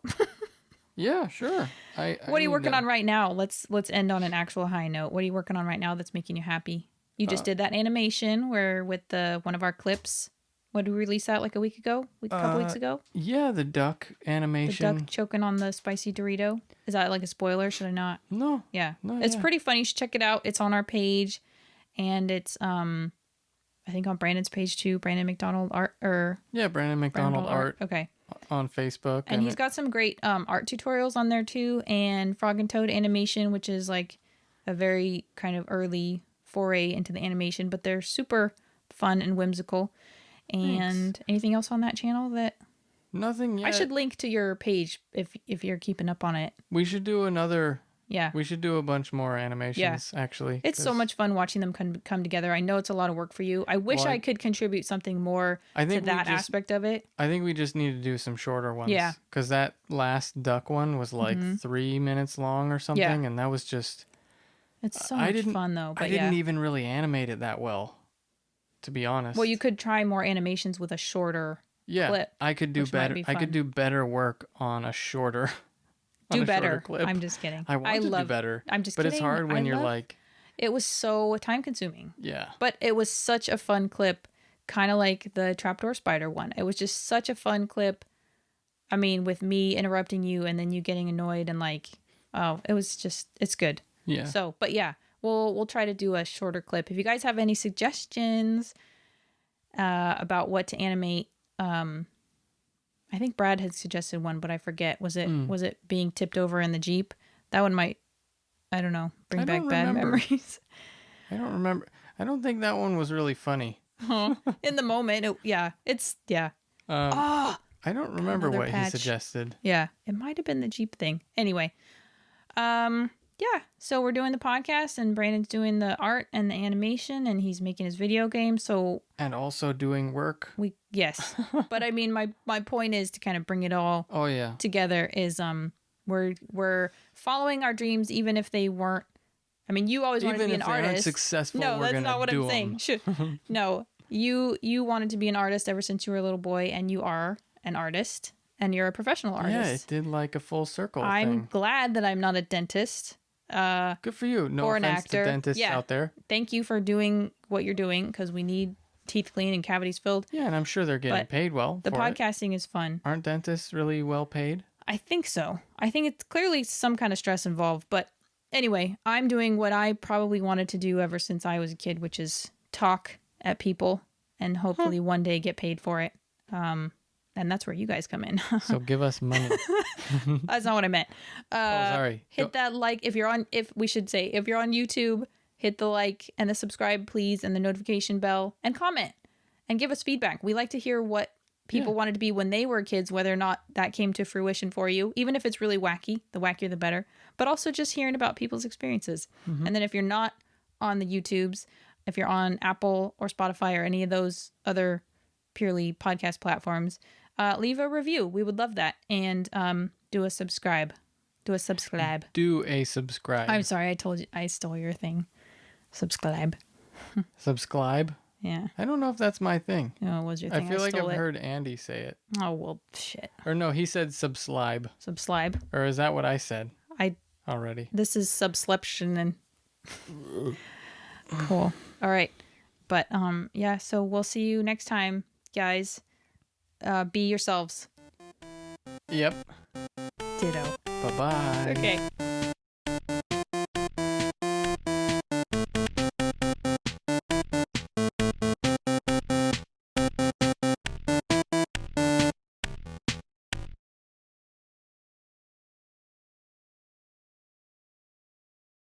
Yeah, sure. What are you working on right now? Let's end on an actual high note. What are you working on right now that's making you happy? You just did that animation where with one of our clips. What did we release that like a week ago? A couple weeks ago? Yeah, the duck The animation. duck choking on the spicy Dorito. Is that like a spoiler? Should I not? No. Yeah. No, It's yeah. pretty funny. You should check it out. It's on our page. And it's I think on Brandon's page too, Brandon McDonald art Yeah, Brandon McDonald art Okay. on Facebook. And he's got some great art tutorials on there too, and Frog and Toad animation, which is like a very kind of early foray into the animation, but they're super fun and whimsical. And anything else on that channel that Nothing yet. I should link to your page if you're keeping up on it. We should do another. Yeah. We should do a bunch more animations, actually. It's so much fun watching them come together. I know it's a lot of work for you. I wish I could contribute something more to that aspect of it. I think we just need to do some shorter ones. Yeah. Because that last duck one was like 3 minutes long or something, and that was just... It's so much fun, though. But I didn't even really animate it that well, to be honest. Well, you could try more animations with a shorter clip. I could do better. I could do better work on a shorter... Do better. Clip. I'm just kidding. I want to do better. I'm just but kidding. It's hard when you're like... It was so time consuming. Yeah. But it was such a fun clip, kind of like the trapdoor spider one. It was just such a fun clip. I mean, with me interrupting you and then you getting annoyed and like, it's good. Yeah. So, but yeah, we'll try to do a shorter clip. If you guys have any suggestions about what to animate, I think Brad had suggested one, but I forget. Was it being tipped over in the Jeep? That one might, I don't know, bring back bad memories. I don't remember. I don't think that one was really funny. In the moment, I don't remember what he suggested. Yeah, it might have been the Jeep thing. Anyway, so we're doing the podcast, and Brandon's doing the art and the animation, and he's making his video game. So and also doing work. Yes, but I mean, my point is to kind of bring it all. Together is we're following our dreams, even if they weren't. I mean, you always wanted to be an artist. Even if they aren't successful, no, that's not what I'm saying. No, you wanted to be an artist ever since you were a little boy, and you are an artist, and you're a professional artist. Yeah, it did like a full circle. I'm glad that I'm not a dentist. Good for you. No or an offense actor. to dentists out there. Thank you for doing what you're doing, because we need teeth cleaned and cavities filled. Yeah, and I'm sure they're getting paid well. The podcasting is fun. Aren't dentists really well paid? I think so. I think it's clearly some kind of stress involved. But anyway, I'm doing what I probably wanted to do ever since I was a kid, which is talk at people and hopefully one day get paid for it. And that's where you guys come in. So give us money. That's not what I meant. Sorry. Hit that like if you're on YouTube, hit the like and the subscribe, please, and the notification bell, and comment and give us feedback. We like to hear what people wanted to be when they were kids, whether or not that came to fruition for you, even if it's really wacky. The wackier, the better. But also just hearing about people's experiences. And then if you're not on the YouTubes, if you're on Apple or Spotify or any of those other purely podcast platforms, leave a review. We would love that. And do a subscribe. Do a subscribe. Do a subscribe. I'm sorry, I told you, I stole your thing. Subscribe. Subscribe? Yeah. I don't know if that's my thing. No, it was your thing. I feel like I've stole it. heard Andy say it. Oh, well, shit. Or no, he said subscribe. Subscribe. Or is that what I said I already? This is subsleption and cool. All right. But yeah, so we'll see you next time, guys. Be yourselves. Yep. Ditto. Bye-bye. Okay.